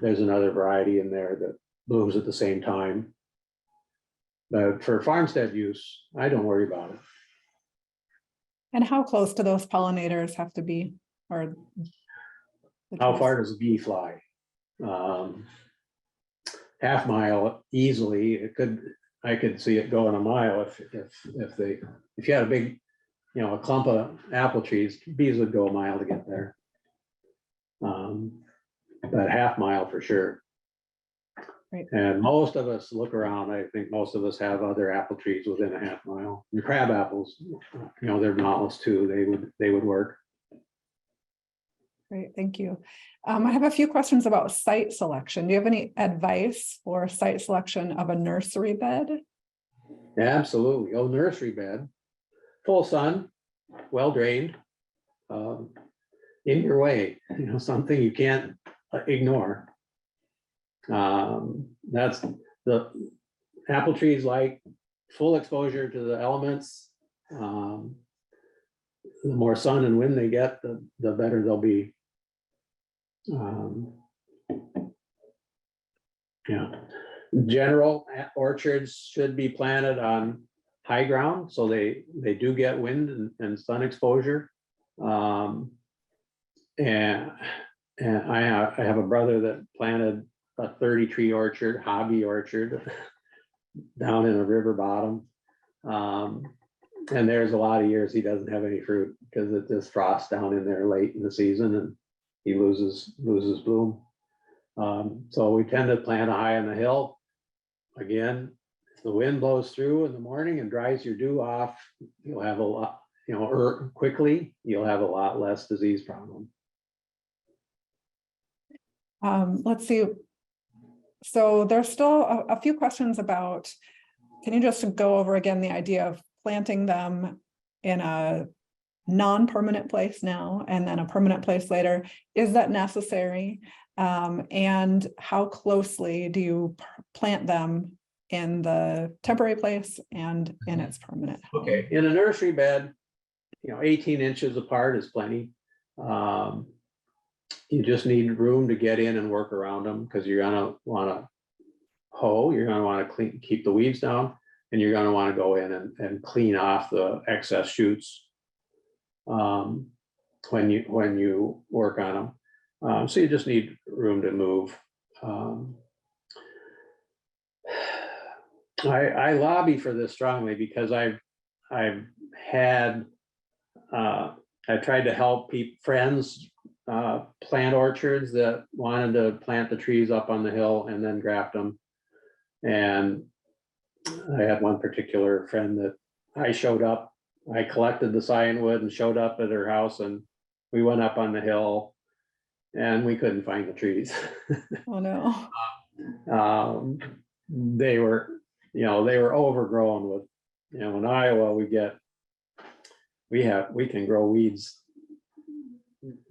another variety in there that blooms at the same time. But for farmstead use, I don't worry about it. And how close do those pollinators have to be? Or how far does a bee fly? Half mile easily. I could see it going a mile if you had a big, a clump of apple trees, bees would go a mile to get there. But half mile for sure. Right. And most of us look around. I think most of us have other apple trees within a half mile. And crab apples, they're knotless too. They would work. Great, thank you. I have a few questions about site selection. Do you have any advice for site selection of a nursery bed? Absolutely. Oh, nursery bed, full sun, well drained, in your way, something you can't ignore. That's the apple trees like full exposure to the elements. The more sun and wind they get, the better they'll be. Yeah, general orchards should be planted on high ground, so they do get wind and sun exposure. And I have a brother that planted a 30 tree orchard, hobby orchard, down in a river bottom. And there's a lot of years he doesn't have any fruit because it just frosts down in there late in the season and he loses bloom. So we tend to plant high on the hill. Again, if the wind blows through in the morning and dries your dew off, you'll have a lot, quickly, you'll have a lot less disease problem. Let's see. So there's still a few questions about, can you just go over again the idea of planting them in a non-permanent place now and then a permanent place later? Is that necessary? And how closely do you plant them in the temporary place and in its permanent home? Okay, in a nursery bed, 18 inches apart is plenty. You just need room to get in and work around them because you're gonna want to hoe, you're gonna want to keep the weeds down, and you're gonna want to go in and clean off the excess shoots when you work on them. So you just need room to move. I lobby for this strongly because I've tried to help friends plant orchards that wanted to plant the trees up on the hill and then graft them. And I had one particular friend that I collected the scion and showed up at her house, and we went up on the hill and we couldn't find the trees. Oh no. They were overgrown with, in Iowa we can grow weeds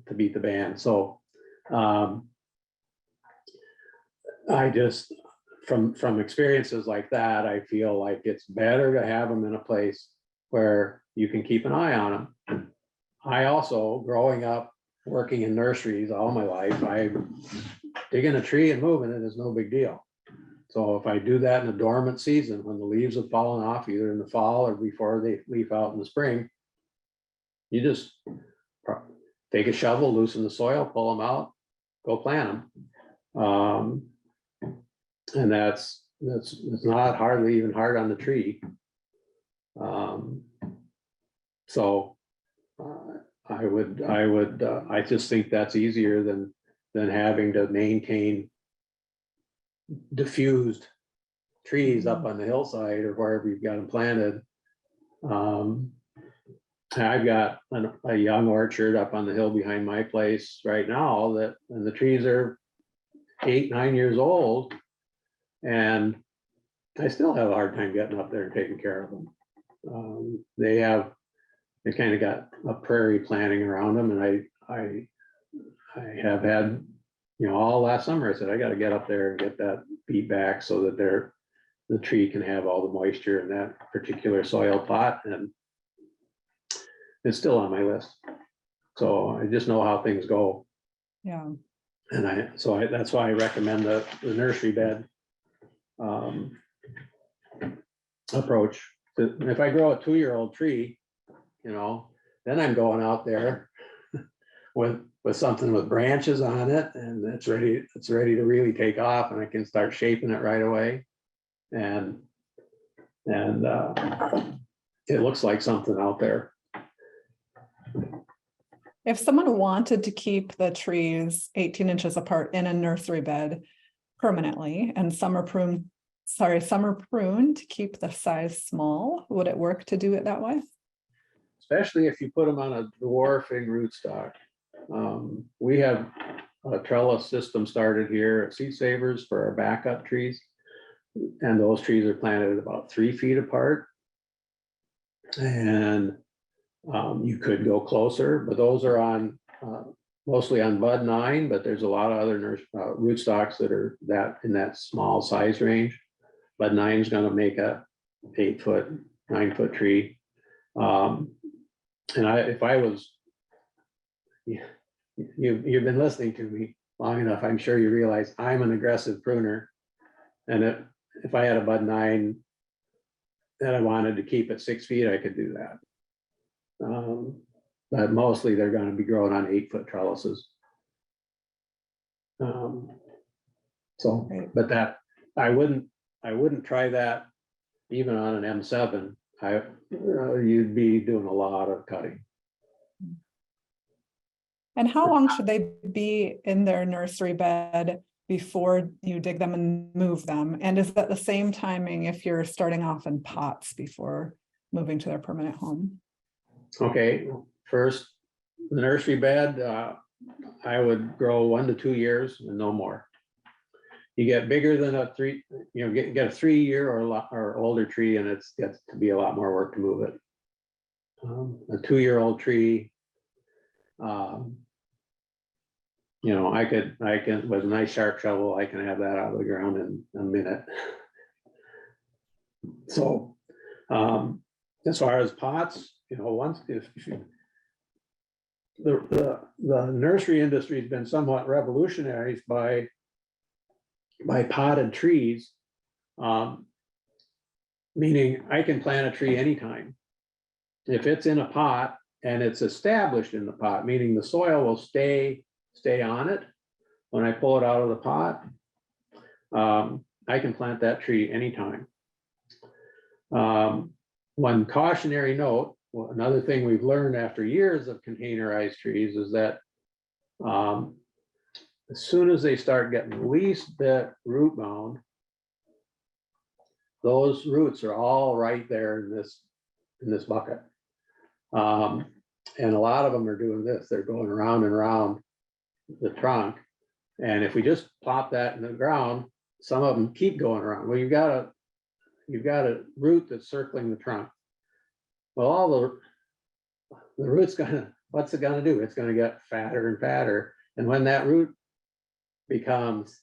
to beat the band. So I just, from experiences like that, I feel like it's better to have them in a place where you can keep an eye on them. I also, growing up, working in nurseries all my life, digging a tree and moving it is no big deal. So if I do that in a dormant season, when the leaves have fallen off, either in the fall or before they leaf out in the spring, you just take a shovel, loosen the soil, pull them out, go plant them. And it's not hardly even hard on the tree. I just think that's easier than having to maintain diffused trees up on the hillside or wherever you've got them planted. I've got a young orchard up on the hill behind my place right now and the trees are 8-9 years old, and I still have a hard time getting up there and taking care of them. They kind of got a prairie planting around them, and I have had, all last summer I said, I got to get up there and get that beat back so that the tree can have all the moisture in that particular soil plot, and it's still on my list. So I just know how things go. Yeah. And that's why I recommend the nursery bed approach. If I grow a 2-year-old tree, then I'm going out there with something with branches on it, and it's ready to really take off, and I can start shaping it right away. And it looks like something out there. If someone wanted to keep the trees 18 inches apart in a nursery bed permanently, and some are pruned to keep the size small, would it work to do it that way? Especially if you put them on a dwarfing rootstock. We have a trellis system started here at Seed Savers for our backup trees. And those trees are planted about 3 feet apart. And you could go closer, but those are on mostly on bud 9, but there's a lot of other rootstocks that are in that small size range. Bud 9 is going to make a 8 foot, 9 foot tree. And if I was, you've been listening to me long enough, I'm sure you realize I'm an aggressive pruner. And if I had a bud 9 that I wanted to keep at 6 feet, I could do that. But mostly they're going to be growing on 8 foot trellises. But that I wouldn't try that even on an M7. You'd be doing a lot of cutting. And how long should they be in their nursery bed before you dig them and move them? And is that the same timing if you're starting off in pots before moving to their permanent home? Okay, first, the nursery bed, I would grow 1 to 2 years and no more. You get bigger than a 3, get a 3 year or older tree, and it gets to be a lot more work to move it. A 2-year-old tree, I can with a nice sharp shovel, I can have that out of the ground in a minute. So, as far as pots, once the nursery industry has been somewhat revolutionized by potted trees, meaning I can plant a tree anytime. If it's in a pot and it's established in the pot, meaning the soil will stay on it. When I pull it out of the pot, I can plant that tree anytime. One cautionary note, another thing we've learned after years of containerized trees is that as soon as they start getting the least bit root bound, those roots are all right there in this bucket. And a lot of them are doing this. They're going around and around the trunk. And if we just plop that in the ground, some of them keep going around. Well, you've got a root that's circling the trunk. Well, all the root's what's it gonna do? It's gonna get fatter and fatter. And when that root becomes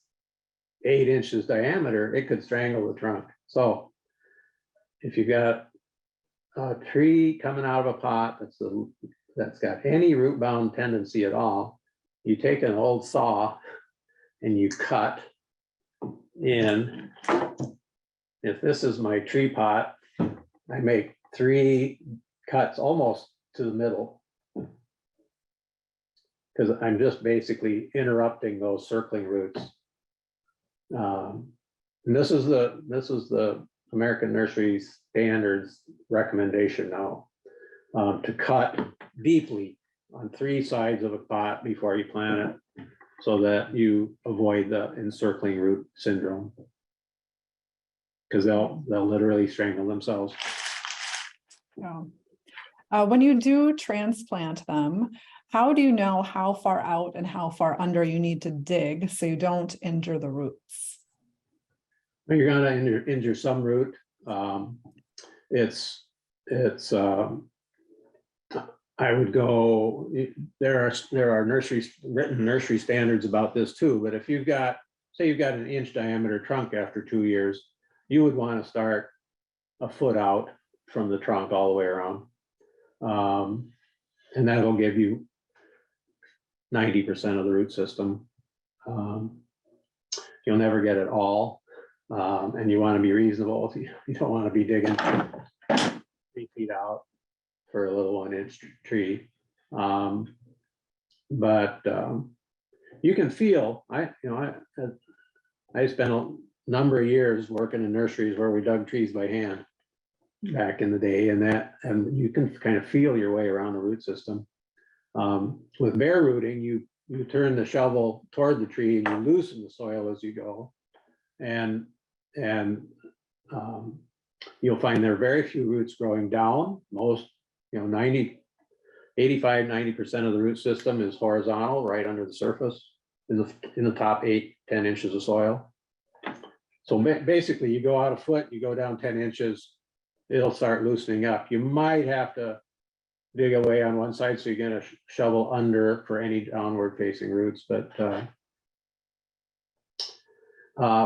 8 inches diameter, it could strangle the trunk. So if you got a tree coming out of a pot that's got any root bound tendency at all, you take an old saw and you cut in. If this is my tree pot, I make 3 cuts almost to the middle, because I'm just basically interrupting those circling roots. And this is the American Nursery Standards recommendation now, to cut deeply on 3 sides of a pot before you plant it, so that you avoid the encircling root syndrome, because they'll literally strangle themselves. Oh. When you do transplant them, how do you know how far out and how far under you need to dig so you don't injure the roots? You're going to injure some root. I would go. There are written nursery standards about this too. But if you've got, say, you've got an inch diameter trunk after 2 years, you would want to start a foot out from the trunk all the way around, and that'll give you 90% of the root system. You'll never get it all, and you want to be reasonable. You don't want to be digging 3 feet out for a little 1-inch tree, but you can feel. I spent a number of years working in nurseries where we dug trees by hand back in the day, and you can kind of feel your way around the root system. With bare rooting, you turn the shovel toward the tree and you loosen the soil as you go, and you'll find there are very few roots growing down. Most, 90 85–90% of the root system is horizontal, right under the surface, in the top 8–10 inches of soil. So basically, you go out a foot, you go down 10 inches, it'll start loosening up. You might have to dig away on one side, so you're going to shovel under for any downward facing roots. But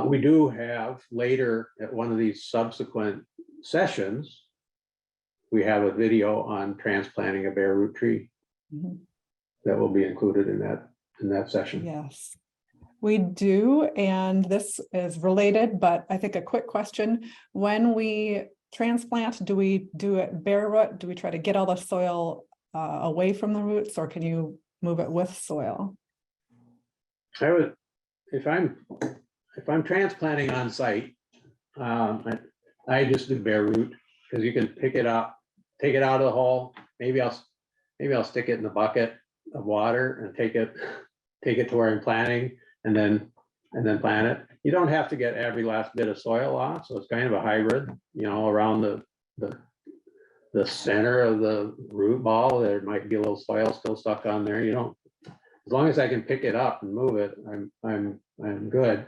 we do have later at one of these subsequent sessions, we have a video on transplanting a bare root tree that will be included in that session. Yes, we do. And this is related, but I think a quick question. When we transplant, do we do it bare root? Do we try to get all the soil away from the roots, or can you move it with soil? I would, if I'm transplanting on site, I just do bare root, because you can pick it up, take it out of the hole. Maybe I'll stick it in the bucket of water and take it to where I'm planting, and then plant it. You don't have to get every last bit of soil off, so it's kind of a hybrid, around the center of the root ball. There might be a little soil still stuck on there. As long as I can pick it up and move it, I'm good.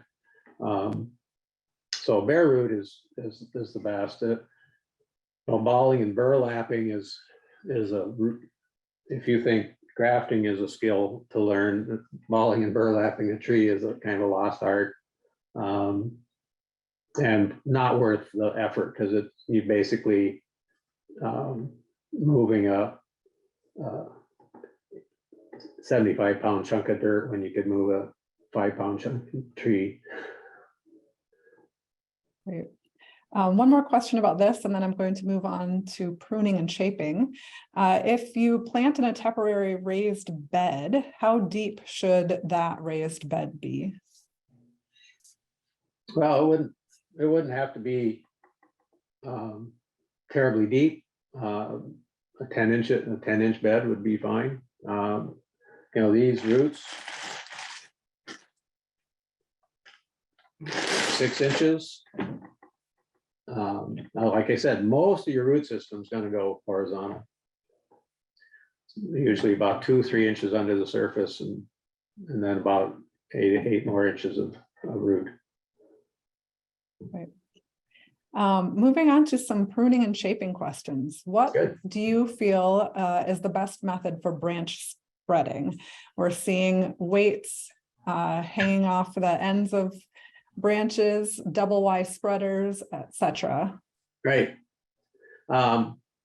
So bare root is the best. Balling and burlapping is a root. If you think grafting is a skill to learn, balling and burlapping a tree is a kind of a lost art, and not worth the effort, because you basically moving a 75-pound chunk of dirt when you could move a 5-pound chunk of tree. Great. One more question about this, and then I'm going to move on to pruning and shaping. If you plant in a temporary raised bed, how deep should that raised bed be? Well, it wouldn't have to be terribly deep. A 10-inch bed would be fine. These roots, 6 inches. Like I said, most of your root system is going to go horizontal. Usually about 2–3 inches under the surface, and then about 8 more inches of root. Right. Moving on to some pruning and shaping questions. What do you feel is the best method for branch spreading? We're seeing weights hanging off the ends of branches, double Y spreaders, etc. Right.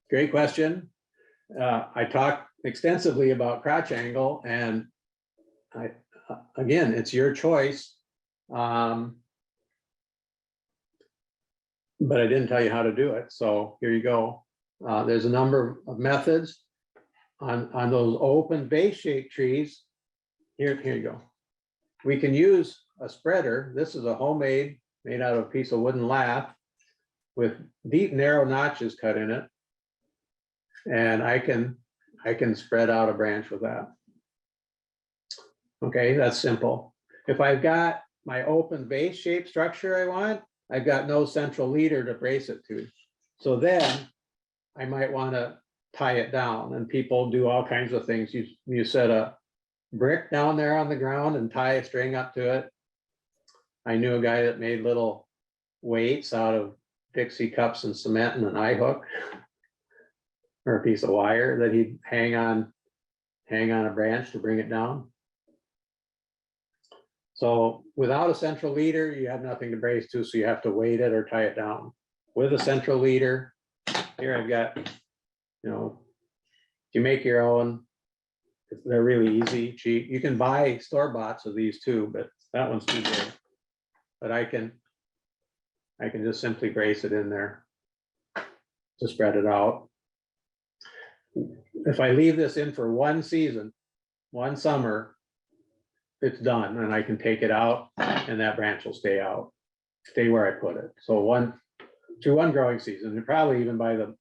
Great question. I talked extensively about crotch angle, and again, it's your choice. But I didn't tell you how to do it, so here you go. There's a number of methods on those open base shaped trees. Here you go. We can use a spreader. This is a homemade, made out of a piece of wooden lath with deep narrow notches cut in it, and I can spread out a branch with that. Okay, that's simple. If I've got my open base shape structure I want, I've got no central leader to brace it to. So then I might want to tie it down, and people do all kinds of things. You set a brick down there on the ground and tie a string up to it. I knew a guy that made little weights out of Dixie cups and cement and an eye hook or a piece of wire that he'd hang on a branch to bring it down. So without a central leader, you have nothing to brace to, so you have to weight it or tie it down. With a central leader, here I've got, you make your own. They're really easy, cheap. You can buy store-boughts of these too, but that one's too big. But I can just simply brace it in there to spread it out. If I leave this in for one season, one summer, it's done, and I can take it out, and that branch will stay where I put it. So through one growing season, and probably even by the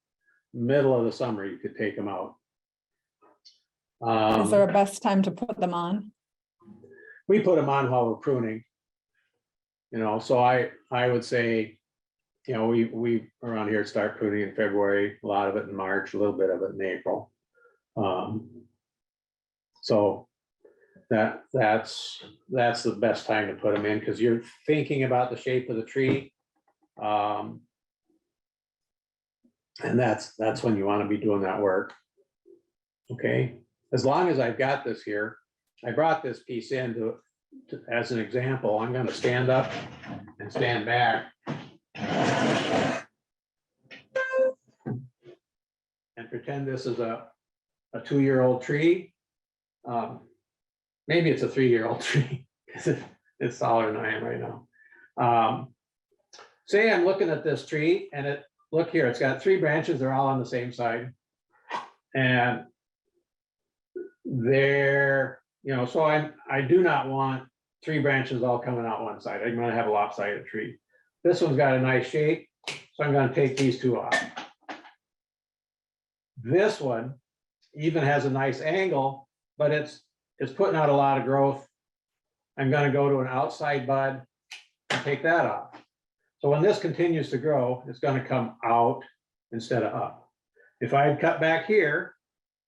middle of the summer, you could take them out. Is there a best time to put them on? We put them on while we're pruning. So I would say, we around here start pruning in February, a lot of it in March, a little bit of it in April. So that's the best time to put them in, because you're thinking about the shape of the tree. And that's when you want to be doing that work. Okay, as long as I've got this here, I brought this piece in as an example. I'm going to stand up and stand back and pretend this is a 2-year-old tree. Maybe it's a 3-year-old tree because it's taller than I am right now. Say I'm looking at this tree and look here, it's got 3 branches, they're all on the same side. And they're, so I do not want 3 branches all coming out one side. I'm gonna have a lopsided tree. This one's got a nice shape, so I'm gonna take these 2 off. This one even has a nice angle, but it's putting out a lot of growth. I'm gonna go to an outside bud and take that off. So when this continues to grow, it's gonna come out instead of up. If I had cut back here,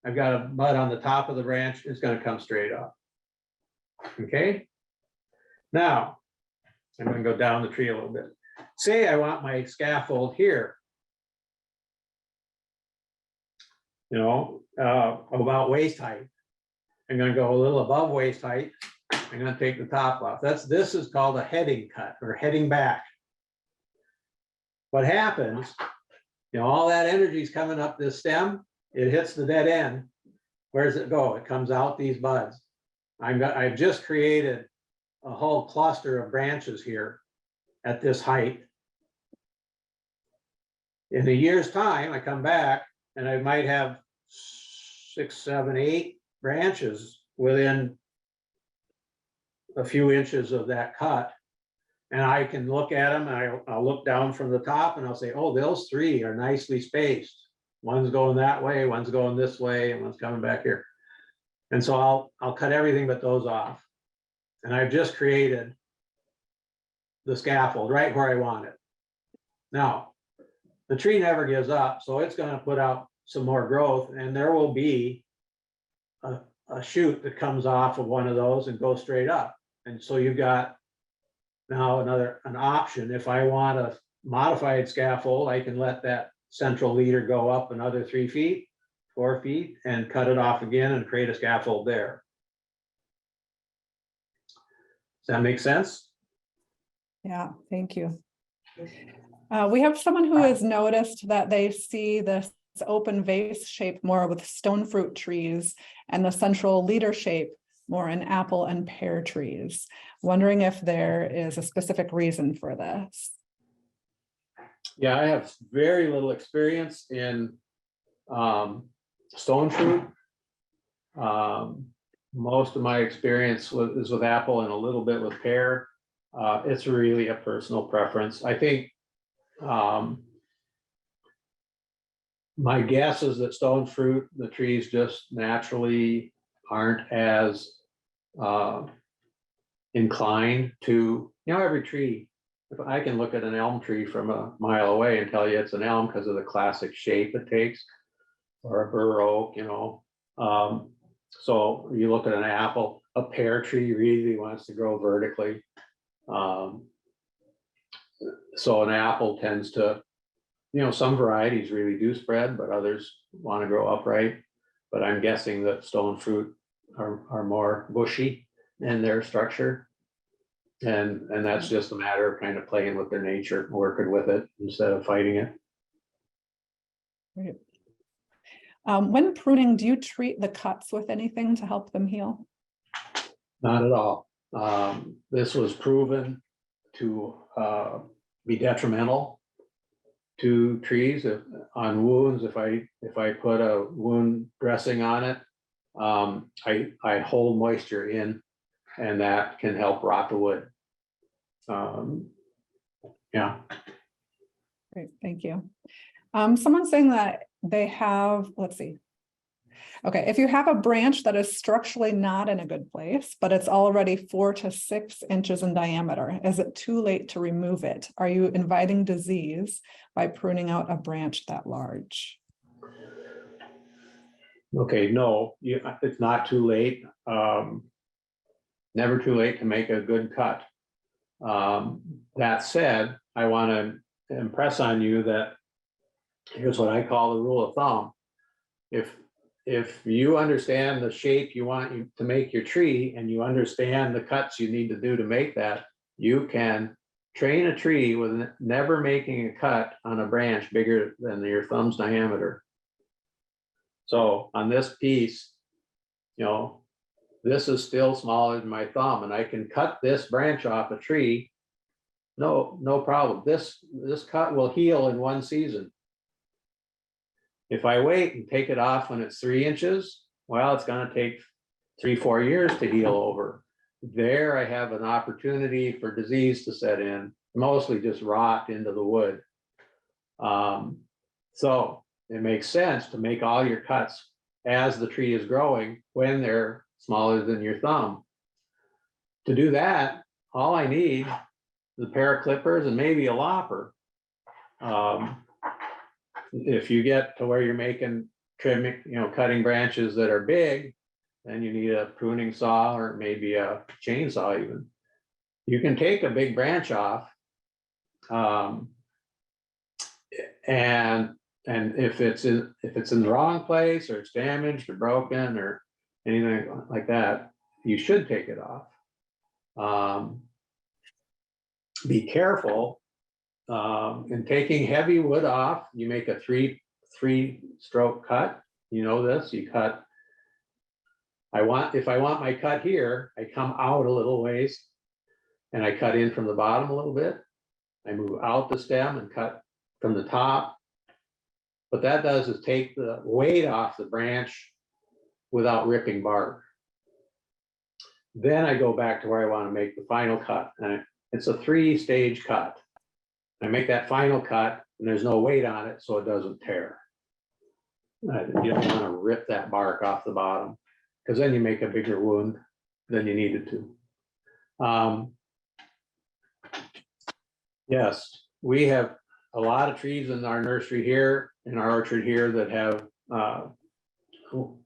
I've got a bud on the top of the branch, it's gonna come straight up. Okay? Now, I'm gonna go down the tree a little bit. Say I want my scaffold here. About waist height. I'm gonna go a little above waist height. I'm gonna take the top off. This is called a heading cut or heading back. What happens, all that energy is coming up this stem, it hits the dead end. Where does it go? It comes out these buds. I've just created a whole cluster of branches here at this height. In a year's time, I come back and I might have 6, 7, 8 branches within a few inches of that cut. And I can look at them and I'll look down from the top and I'll say, oh, those 3 are nicely spaced. One's going that way, one's going this way, and one's coming back here. And so I'll cut everything but those off. And I've just created the scaffold right where I want it. Now, the tree never gives up, so it's going to put out some more growth, and there will be a shoot that comes off of one of those and goes straight up. And so you've got now an option. If I want a modified scaffold, I can let that central leader go up another 3 feet, 4 feet, and cut it off again and create a scaffold there. Does that make sense? Yeah, thank you. We have someone who has noticed that they see this open vase shape more with stone fruit trees and the central leader shape more in apple and pear trees. Wondering if there is a specific reason for this. Yeah, I have very little experience in stone fruit. Most of my experience is with apple and a little bit with pear. It's really a personal preference. I think my guess is that stone fruit, the trees just naturally aren't as inclined to, every tree. If I can look at an elm tree from a mile away and tell you it's an elm because of the classic shape it takes, or a bur oak, so you look at an apple, a pear tree really wants to grow vertically. So an apple tends to, some varieties really do spread, but others want to grow upright. But I'm guessing that stone fruit are more bushy in their structure. And that's just a matter of kind of playing with their nature, working with it instead of fighting it. Right. When pruning, do you treat the cuts with anything to help them heal? Not at all. This was proven to be detrimental to trees on wounds. If I put a wound dressing on it, I hold moisture in, and that can help rot the wood. Yeah. Great, thank you. Someone's saying that they have, let's see. Okay, if you have a branch that is structurally not in a good place, but it's already 4 to 6 inches in diameter, is it too late to remove it? Are you inviting disease by pruning out a branch that large? Okay, no, it's not too late. Never too late to make a good cut. That said, I want to impress on you that here's what I call the rule of thumb. If you understand the shape you want to make your tree, and you understand the cuts you need to do to make that, you can train a tree with never making a cut on a branch bigger than your thumb's diameter. So on this piece, this is still smaller than my thumb, and I can cut this branch off a tree. No problem. This cut will heal in one season. If I wait and take it off when it's 3 inches, well, it's going to take 3-4 years to heal over. There I have an opportunity for disease to set in, mostly just rot into the wood. So it makes sense to make all your cuts as the tree is growing when they're smaller than your thumb. To do that, all I need is a pair of clippers and maybe a lopper. If you get to where you're making trimming, cutting branches that are big, then you need a pruning saw or maybe a chainsaw even. You can take a big branch off, and if it's in the wrong place, or it's damaged or broken or anything like that, you should take it off. Be careful in taking heavy wood off. You make a three stroke cut. You know this. You cut. If I want my cut here, I come out a little ways, and I cut in from the bottom a little bit. I move out the stem and cut from the top. What that does is take the weight off the branch without ripping bark. Then I go back to where I want to make the final cut, and it's a 3-stage cut. I make that final cut, and there's no weight on it, so it doesn't tear. You don't want to rip that bark off the bottom, because then you make a bigger wound than you needed to. Yes, we have a lot of trees in our nursery here, in our orchard here, that have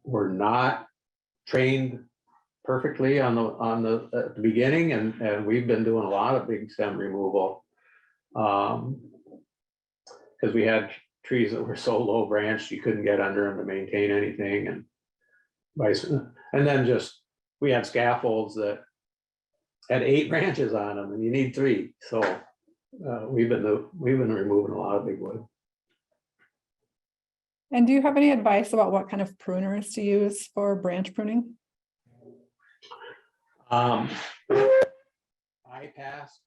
were not trained perfectly at the beginning, and we've been doing a lot of big stem removal because we had trees that were so low branched you couldn't get under them to maintain anything, and then just we had scaffolds that had 8 branches on them, and you need 3. So we've been removing a lot of big wood. And do you have any advice about what kind of pruners to use for branch pruning? Bypass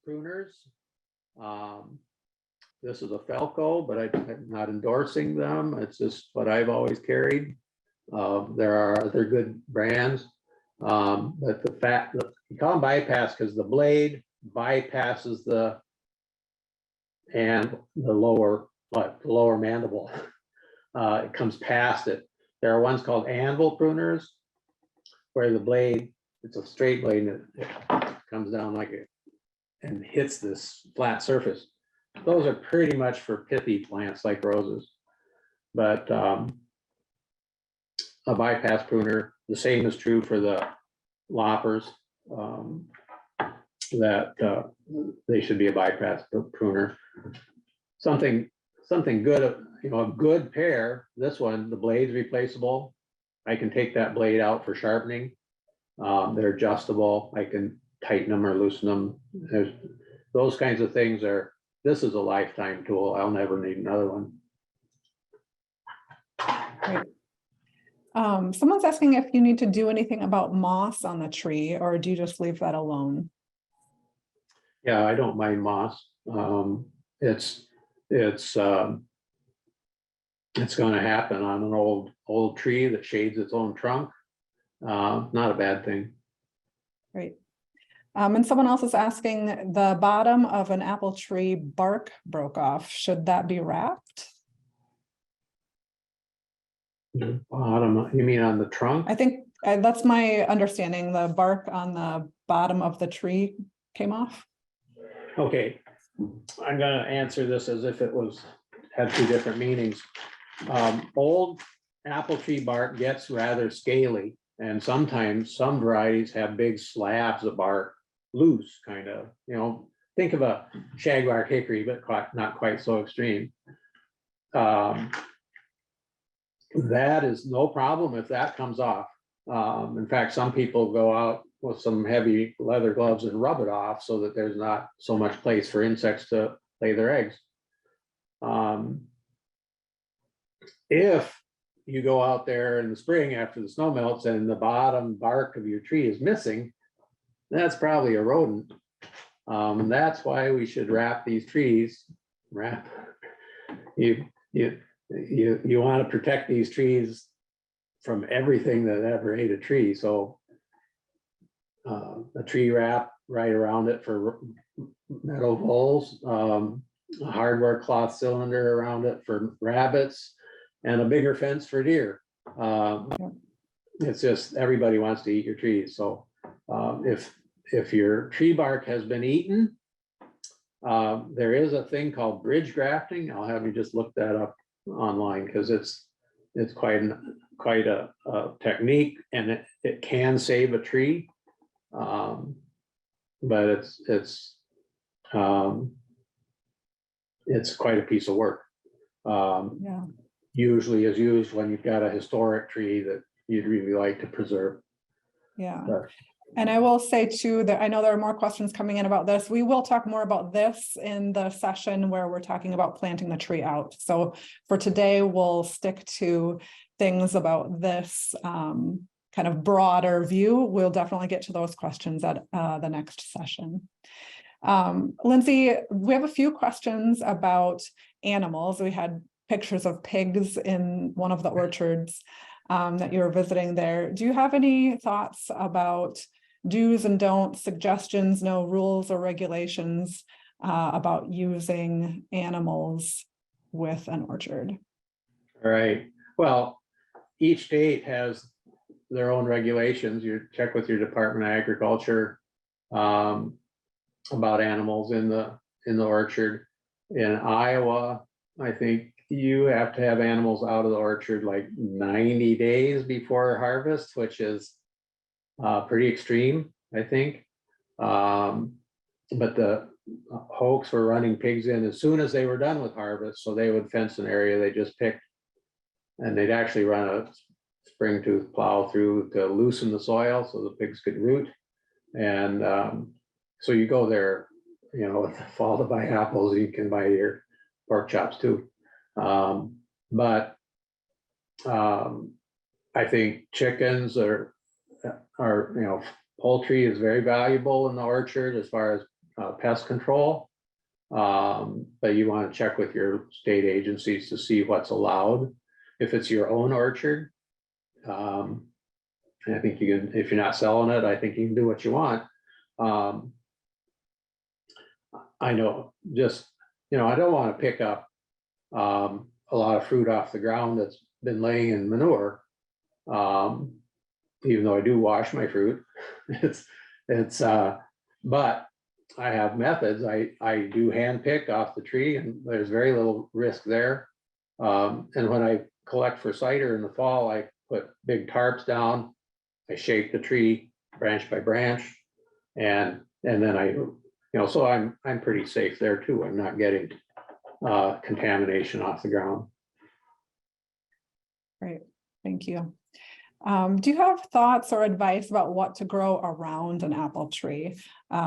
pruners. This is a Felco, but I'm not endorsing them. It's just what I've always carried. There are other good brands, but the fact that you call them bypass because the blade bypasses the lower mandible. It comes past it. There are ones called anvil pruners, where the blade, it's a straight blade, and it comes down like it and hits this flat surface. Those are pretty much for pithy plants like roses. But a bypass pruner, the same is true for the loppers, that they should be a bypass pruner. Something good, a good pair. This one, the blade's replaceable. I can take that blade out for sharpening. They're adjustable. I can tighten them or loosen them. There's those kinds of things. This is a lifetime tool. I'll never need another one. Great. Someone's asking if you need to do anything about moss on the tree, or do you just leave that alone? Yeah, I don't mind moss. It's going to happen on an old tree that shades its own trunk. Not a bad thing. Great. And someone else is asking, the bottom of an apple tree bark broke off. Should that be wrapped? The bottom, you mean on the trunk? I think that's my understanding. The bark on the bottom of the tree came off. Okay, I'm going to answer this as if it had 2 different meanings. Old apple tree bark gets rather scaly, and sometimes some varieties have big slabs of bark loose, kind of, think of a shagbark hickory, but not quite so extreme. That is no problem if that comes off. In fact, some people go out with some heavy leather gloves and rub it off so that there's not so much place for insects to lay their eggs. If you go out there in the spring after the snow melts and the bottom bark of your tree is missing, that's probably a rodent. That's why we should wrap these trees. You want to protect these trees from everything that ever ate a tree. So a tree wrap right around it for meadow voles, a hardware cloth cylinder around it for rabbits, and a bigger fence for deer. It's just everybody wants to eat your trees. So if your tree bark has been eaten, there is a thing called bridge grafting. I'll have you just look that up online, because it's quite a technique, and it can save a tree, but it's quite a piece of work. Yeah. Usually is used when you've got a historic tree that you'd really like to preserve. Yeah. But And I will say too, that I know there are more questions coming in about this. We will talk more about this in the session where we're talking about planting the tree out. So for today, we'll stick to things about this kind of broader view. We'll definitely get to those questions at the next session. Lindsay, we have a few questions about animals. We had pictures of pigs in one of the orchards that you were visiting there. Do you have any thoughts about do's and don'ts, suggestions, no rules or regulations about using animals with an orchard? all right. Well, each state has their own regulations. You check with your Department of Agriculture about animals in the orchard. In Iowa, I think you have to have animals out of the orchard like 90 days before harvest, which is pretty extreme, I think. But the Hoax were running pigs in as soon as they were done with harvest. So they would fence an area they just picked, and they'd actually run a spring tooth plow through to loosen the soil so the pigs could root. And so you go there, with the fall to buy apples, you can buy your pork chops too. But I think chickens are poultry is very valuable in the orchard as far as pest control. But you want to check with your state agencies to see what's allowed. If it's your own orchard, I think you can, if you're not selling it, I think you can do what you want. I know, just, I don't want to pick up a lot of fruit off the ground that's been laying in manure. Even though I do wash my fruit, but I have methods. I do hand pick off the tree, and there's very little risk there. And when I collect for cider in the fall, I put big tarps down. I shake the tree branch by branch, and then I, so I'm pretty safe there too. I'm not getting contamination off the ground. Great, thank you. Do you have thoughts or advice about what to grow around an apple tree?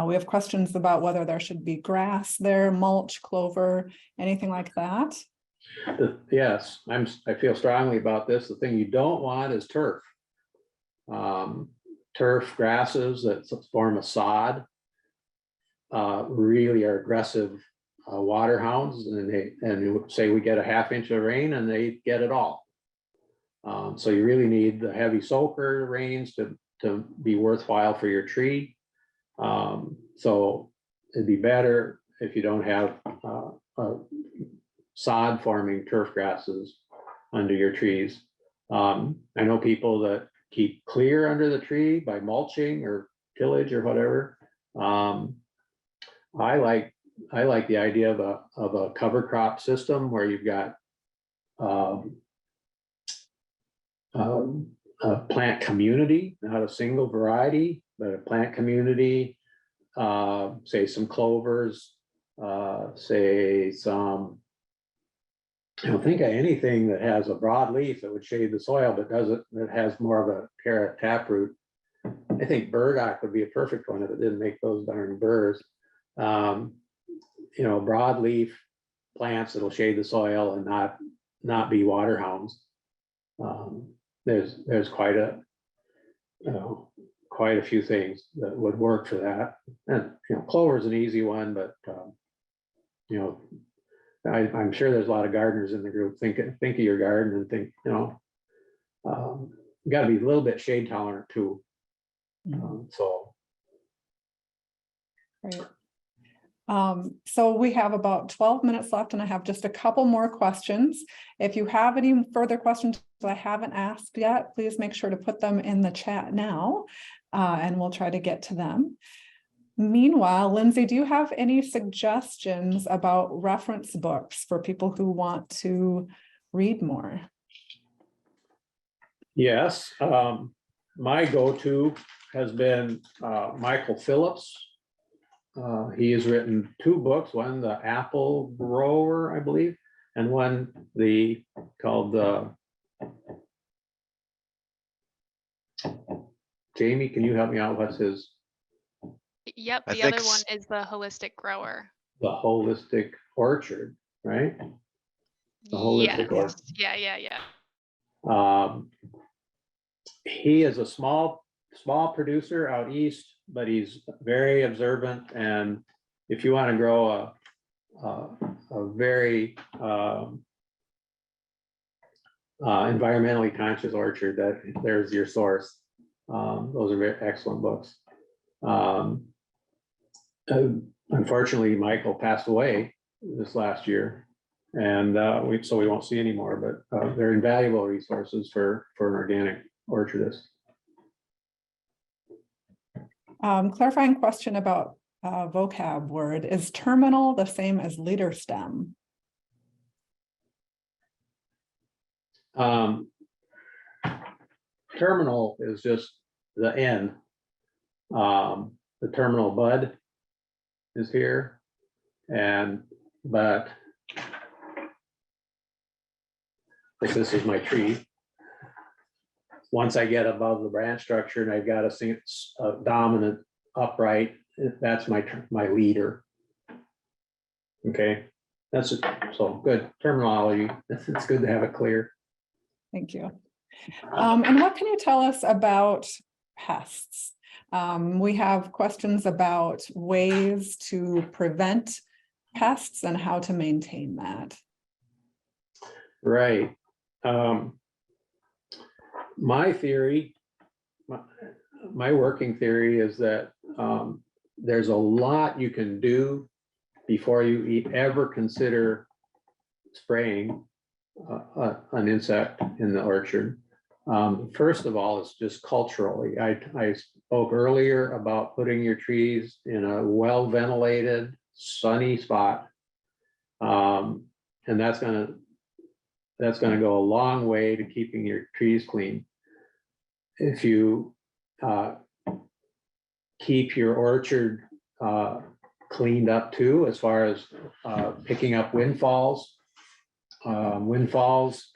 We have questions about whether there should be grass there, mulch, clover, anything like that. Yes, I feel strongly about this. The thing you don't want is turf. Turf grasses that form a sod really are aggressive water hounds, and you say we get a half inch of rain and they get it all. So you really need the heavy soaker rains to be worthwhile for your tree. So it'd be better if you don't have sod forming turf grasses under your trees. I know people that keep clear under the tree by mulching or tillage or whatever. I like the idea of a cover crop system where you've got a plant community, not a single variety, but a plant community. Say some clovers, say some, think of anything that has a broad leaf that would shade the soil, but that has more of a carrot taproot. I think burdock would be a perfect one if it didn't make those darn burrs. Broadleaf plants that'll shade the soil and not be water hounds. There's quite a few things that would work for that. And clover is an easy one, but I'm sure there's a lot of gardeners in the group. Think of your garden and think, you got to be a little bit shade tolerant too. Right. So we have about 12 minutes left and I have just a couple more questions. If you have any further questions that I haven't asked yet, please make sure to put them in the chat now and we'll try to get to them. Meanwhile, Lindsay, do you have any suggestions about reference books for people who want to read more? Yes, my go-to has been Michael Phillips. He has written 2 books, one the Apple Grower, I believe, and one called Jamie, can you help me out? What's his? Yep, the other one is the Holistic Grower. The Holistic Orchard, right? The Holistic Orchard. Yeah. He is a small producer out east, but he's very observant. And if you want to grow a very environmentally conscious orchard, there's your source. Those are very excellent books. Unfortunately, Michael passed away this last year, and so we won't see anymore. But they're invaluable resources for an organic orchardist. Clarifying question about vocab word. Is terminal the same as leader stem? Terminal is just the end. The terminal bud is here, but like this is my tree. Once I get above the branch structure and I've got a dominant upright, that's my leader. Okay, that's it. So good terminology. It's good to have it clear. Thank you. And what can you tell us about pests? We have questions about ways to prevent pests and how to maintain that. Right. My theory, my working theory is that there's a lot you can do before you ever consider spraying an insect in the orchard. First of all, it's just culturally. I spoke earlier about putting your trees in a well-ventilated, sunny spot. And that's gonna go a long way to keeping your trees clean. If you keep your orchard cleaned up too, as far as picking up windfalls. Windfalls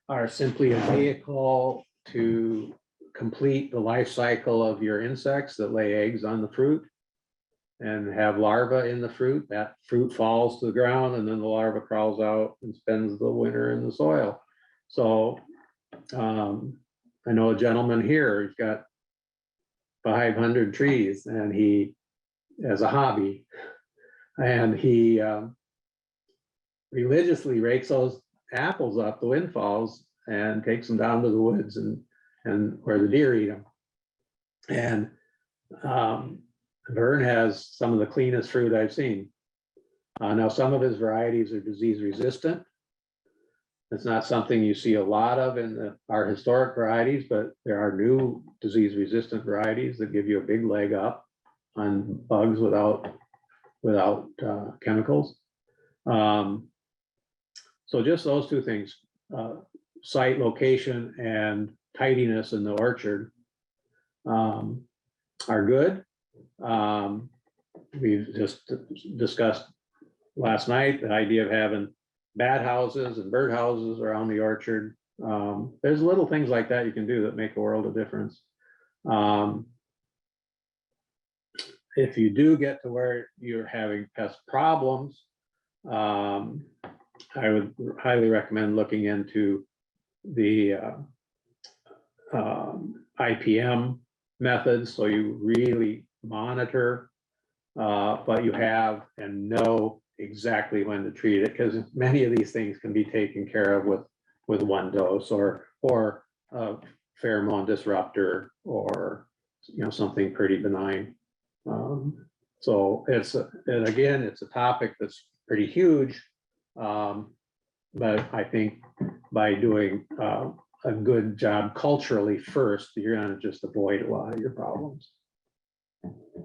are simply a vehicle to complete the life cycle of your insects that lay eggs on the fruit and have larvae in the fruit. That fruit falls to the ground and then the larva crawls out and spends the winter in the soil. So I know a gentleman here, he's got 500 trees and he has a hobby, and he religiously rakes those apples up, the windfalls, and takes them down to the woods and where the deer eat them. And Vern has some of the cleanest fruit I've seen. Now, some of his varieties are disease resistant. It's not something you see a lot of in our historic varieties, but there are new disease resistant varieties that give you a big leg up on bugs without chemicals. So just those two things, site location and tidiness in the orchard are good. We've just discussed last night the idea of having bat houses and bird houses around the orchard. There's little things like that you can do that make a world of difference. If you do get to where you're having pest problems, I would highly recommend looking into the IPM methods, so you really monitor what you have and know exactly when to treat it, because many of these things can be taken care of with one dose or a pheromone disruptor, or something pretty benign. So and again, it's a topic that's pretty huge, but I think by doing a good job culturally first, you're going to just avoid a lot of your problems.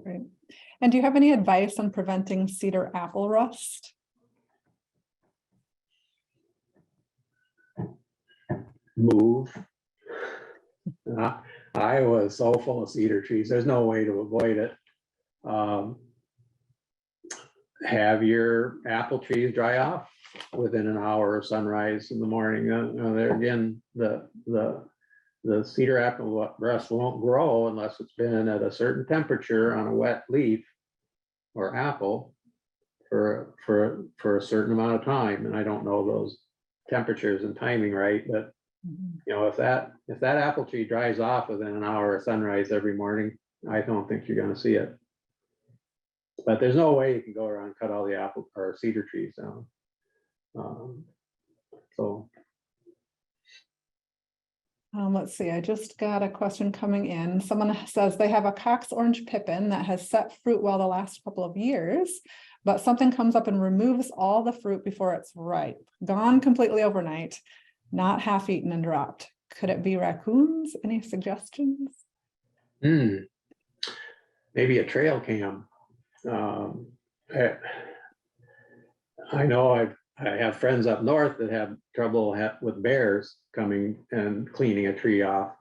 Great. And do you have any advice on preventing cedar apple rust? Move. I was so full of cedar trees. There's no way to avoid it. Have your apple trees dry off within an hour of sunrise in the morning. There again, the cedar apple rust won't grow unless it's been at a certain temperature on a wet leaf or apple for a certain amount of time. And I don't know those temperatures and timing right, but if that apple tree dries off within an hour of sunrise every morning, I don't think you're going to see it. But there's no way you can go around and cut all the apple or cedar trees down. Let's see, I just got a question coming in. Someone says they have a Cox orange pippin that has set fruit well the last couple of years, but something comes up and removes all the fruit before it's ripe. Gone completely overnight, not half eaten and dropped. Could it be raccoons? Any suggestions? Maybe a trail cam. I know I have friends up north that have trouble with bears coming and cleaning a tree off.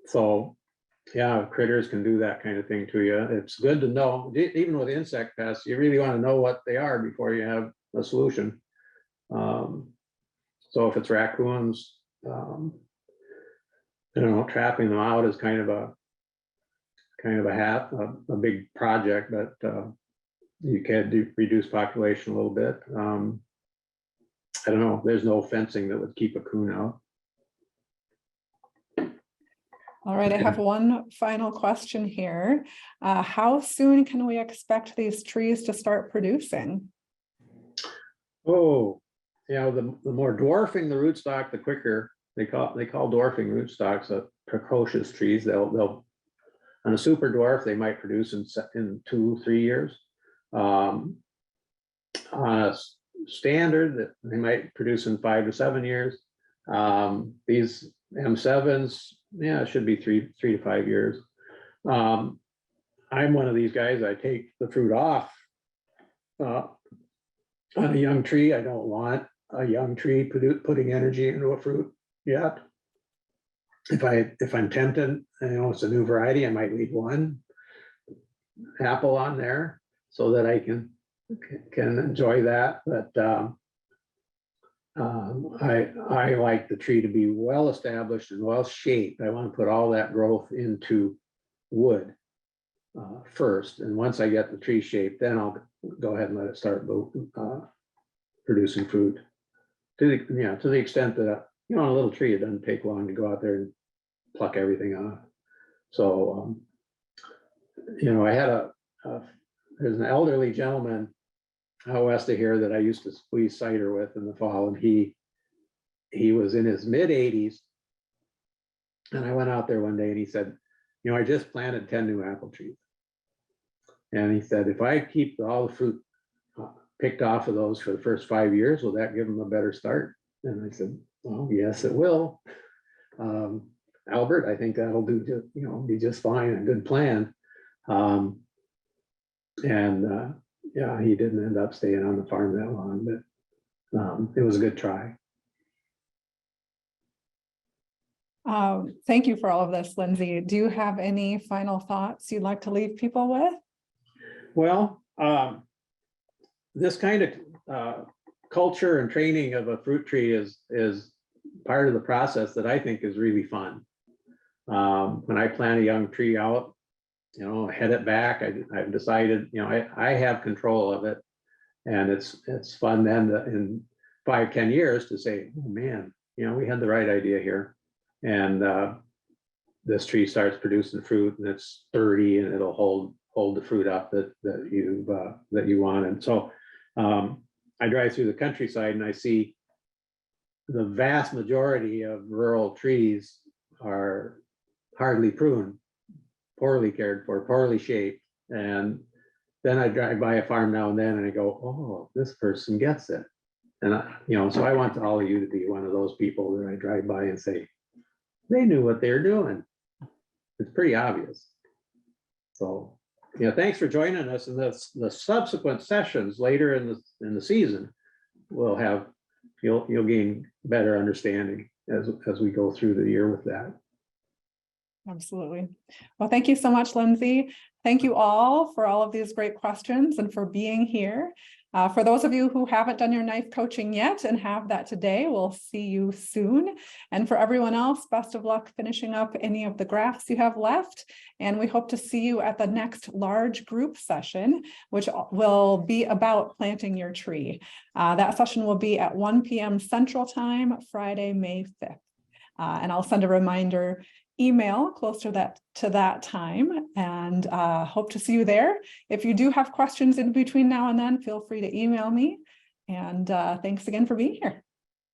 So yeah, critters can do that kind of thing to you. It's good to know, even with insect pests, you really want to know what they are before you have a solution. So if it's raccoons, trapping them out is kind of a big project, but you can reduce population a little bit. I don't know, there's no fencing that would keep a coon out. All right, I have one final question here. How soon can we expect these trees to start producing? Oh, the more dwarfing the rootstock, the quicker. They call dwarfing rootstocks precocious trees. They'll on a super dwarf, they might produce in 2-3 years. On a standard, they might produce in 5 to 7 years. These M7s, it should be 3 to 5 years. I'm one of these guys. I take the fruit off on a young tree. I don't want a young tree putting energy into a fruit yet. If I'm tempted, it's a new variety, I might leave one apple on there so that I can enjoy that. But I like the tree to be well established and well shaped. I want to put all that growth into wood first, and once I get the tree shaped, then I'll go ahead and let it start producing fruit. To the extent that on a little tree, it doesn't take long to go out there and pluck everything off. So I had there's an elderly gentleman out west of here that I used to squeeze cider with in the fall, and he was in his mid-80s, and I went out there one day and he said, I just planted 10 new apple trees, and he said, if I keep all the fruit picked off of those for the first 5 years, will that give them a better start? And I said, well, yes, it will. Albert, I think that'll do be just fine, a good plan. He didn't end up staying on the farm that long, but it was a good try. Thank you for all of this, Lindsay. Do you have any final thoughts you'd like to leave people with? Well, this kind of culture and training of a fruit tree is part of the process that I think is really fun. When I plant a young tree out, head it back, I've decided, I have control of it. And it's fun then in 5-10 years to say, oh man, we had the right idea here. And this tree starts producing fruit and it's sturdy and it'll hold the fruit up that you want. And so I drive through the countryside and I see the vast majority of rural trees are hardly pruned, poorly cared for, poorly shaped. And then I drive by a farm now and then and I go, oh, this person gets it. And so I want all of you to be one of those people that I drive by and say, they knew what they're doing. It's pretty obvious. So, thanks for joining us. And the subsequent sessions later in the season will have, you'll gain better understanding as we go through the year with that. Absolutely. Well, thank you so much, Lindsay. Thank you all for all of these great questions and for being here. For those of you who haven't done your knife coaching yet and have that today, we'll see you soon. And for everyone else, best of luck finishing up any of the grafts you have left. And we hope to see you at the next large group session, which will be about planting your tree. That session will be at 1 p.m. Central Time, Friday, May 5th. And I'll send a reminder email closer to that time, and hope to see you there. If you do have questions in between now and then, feel free to email me. And thanks again for being here.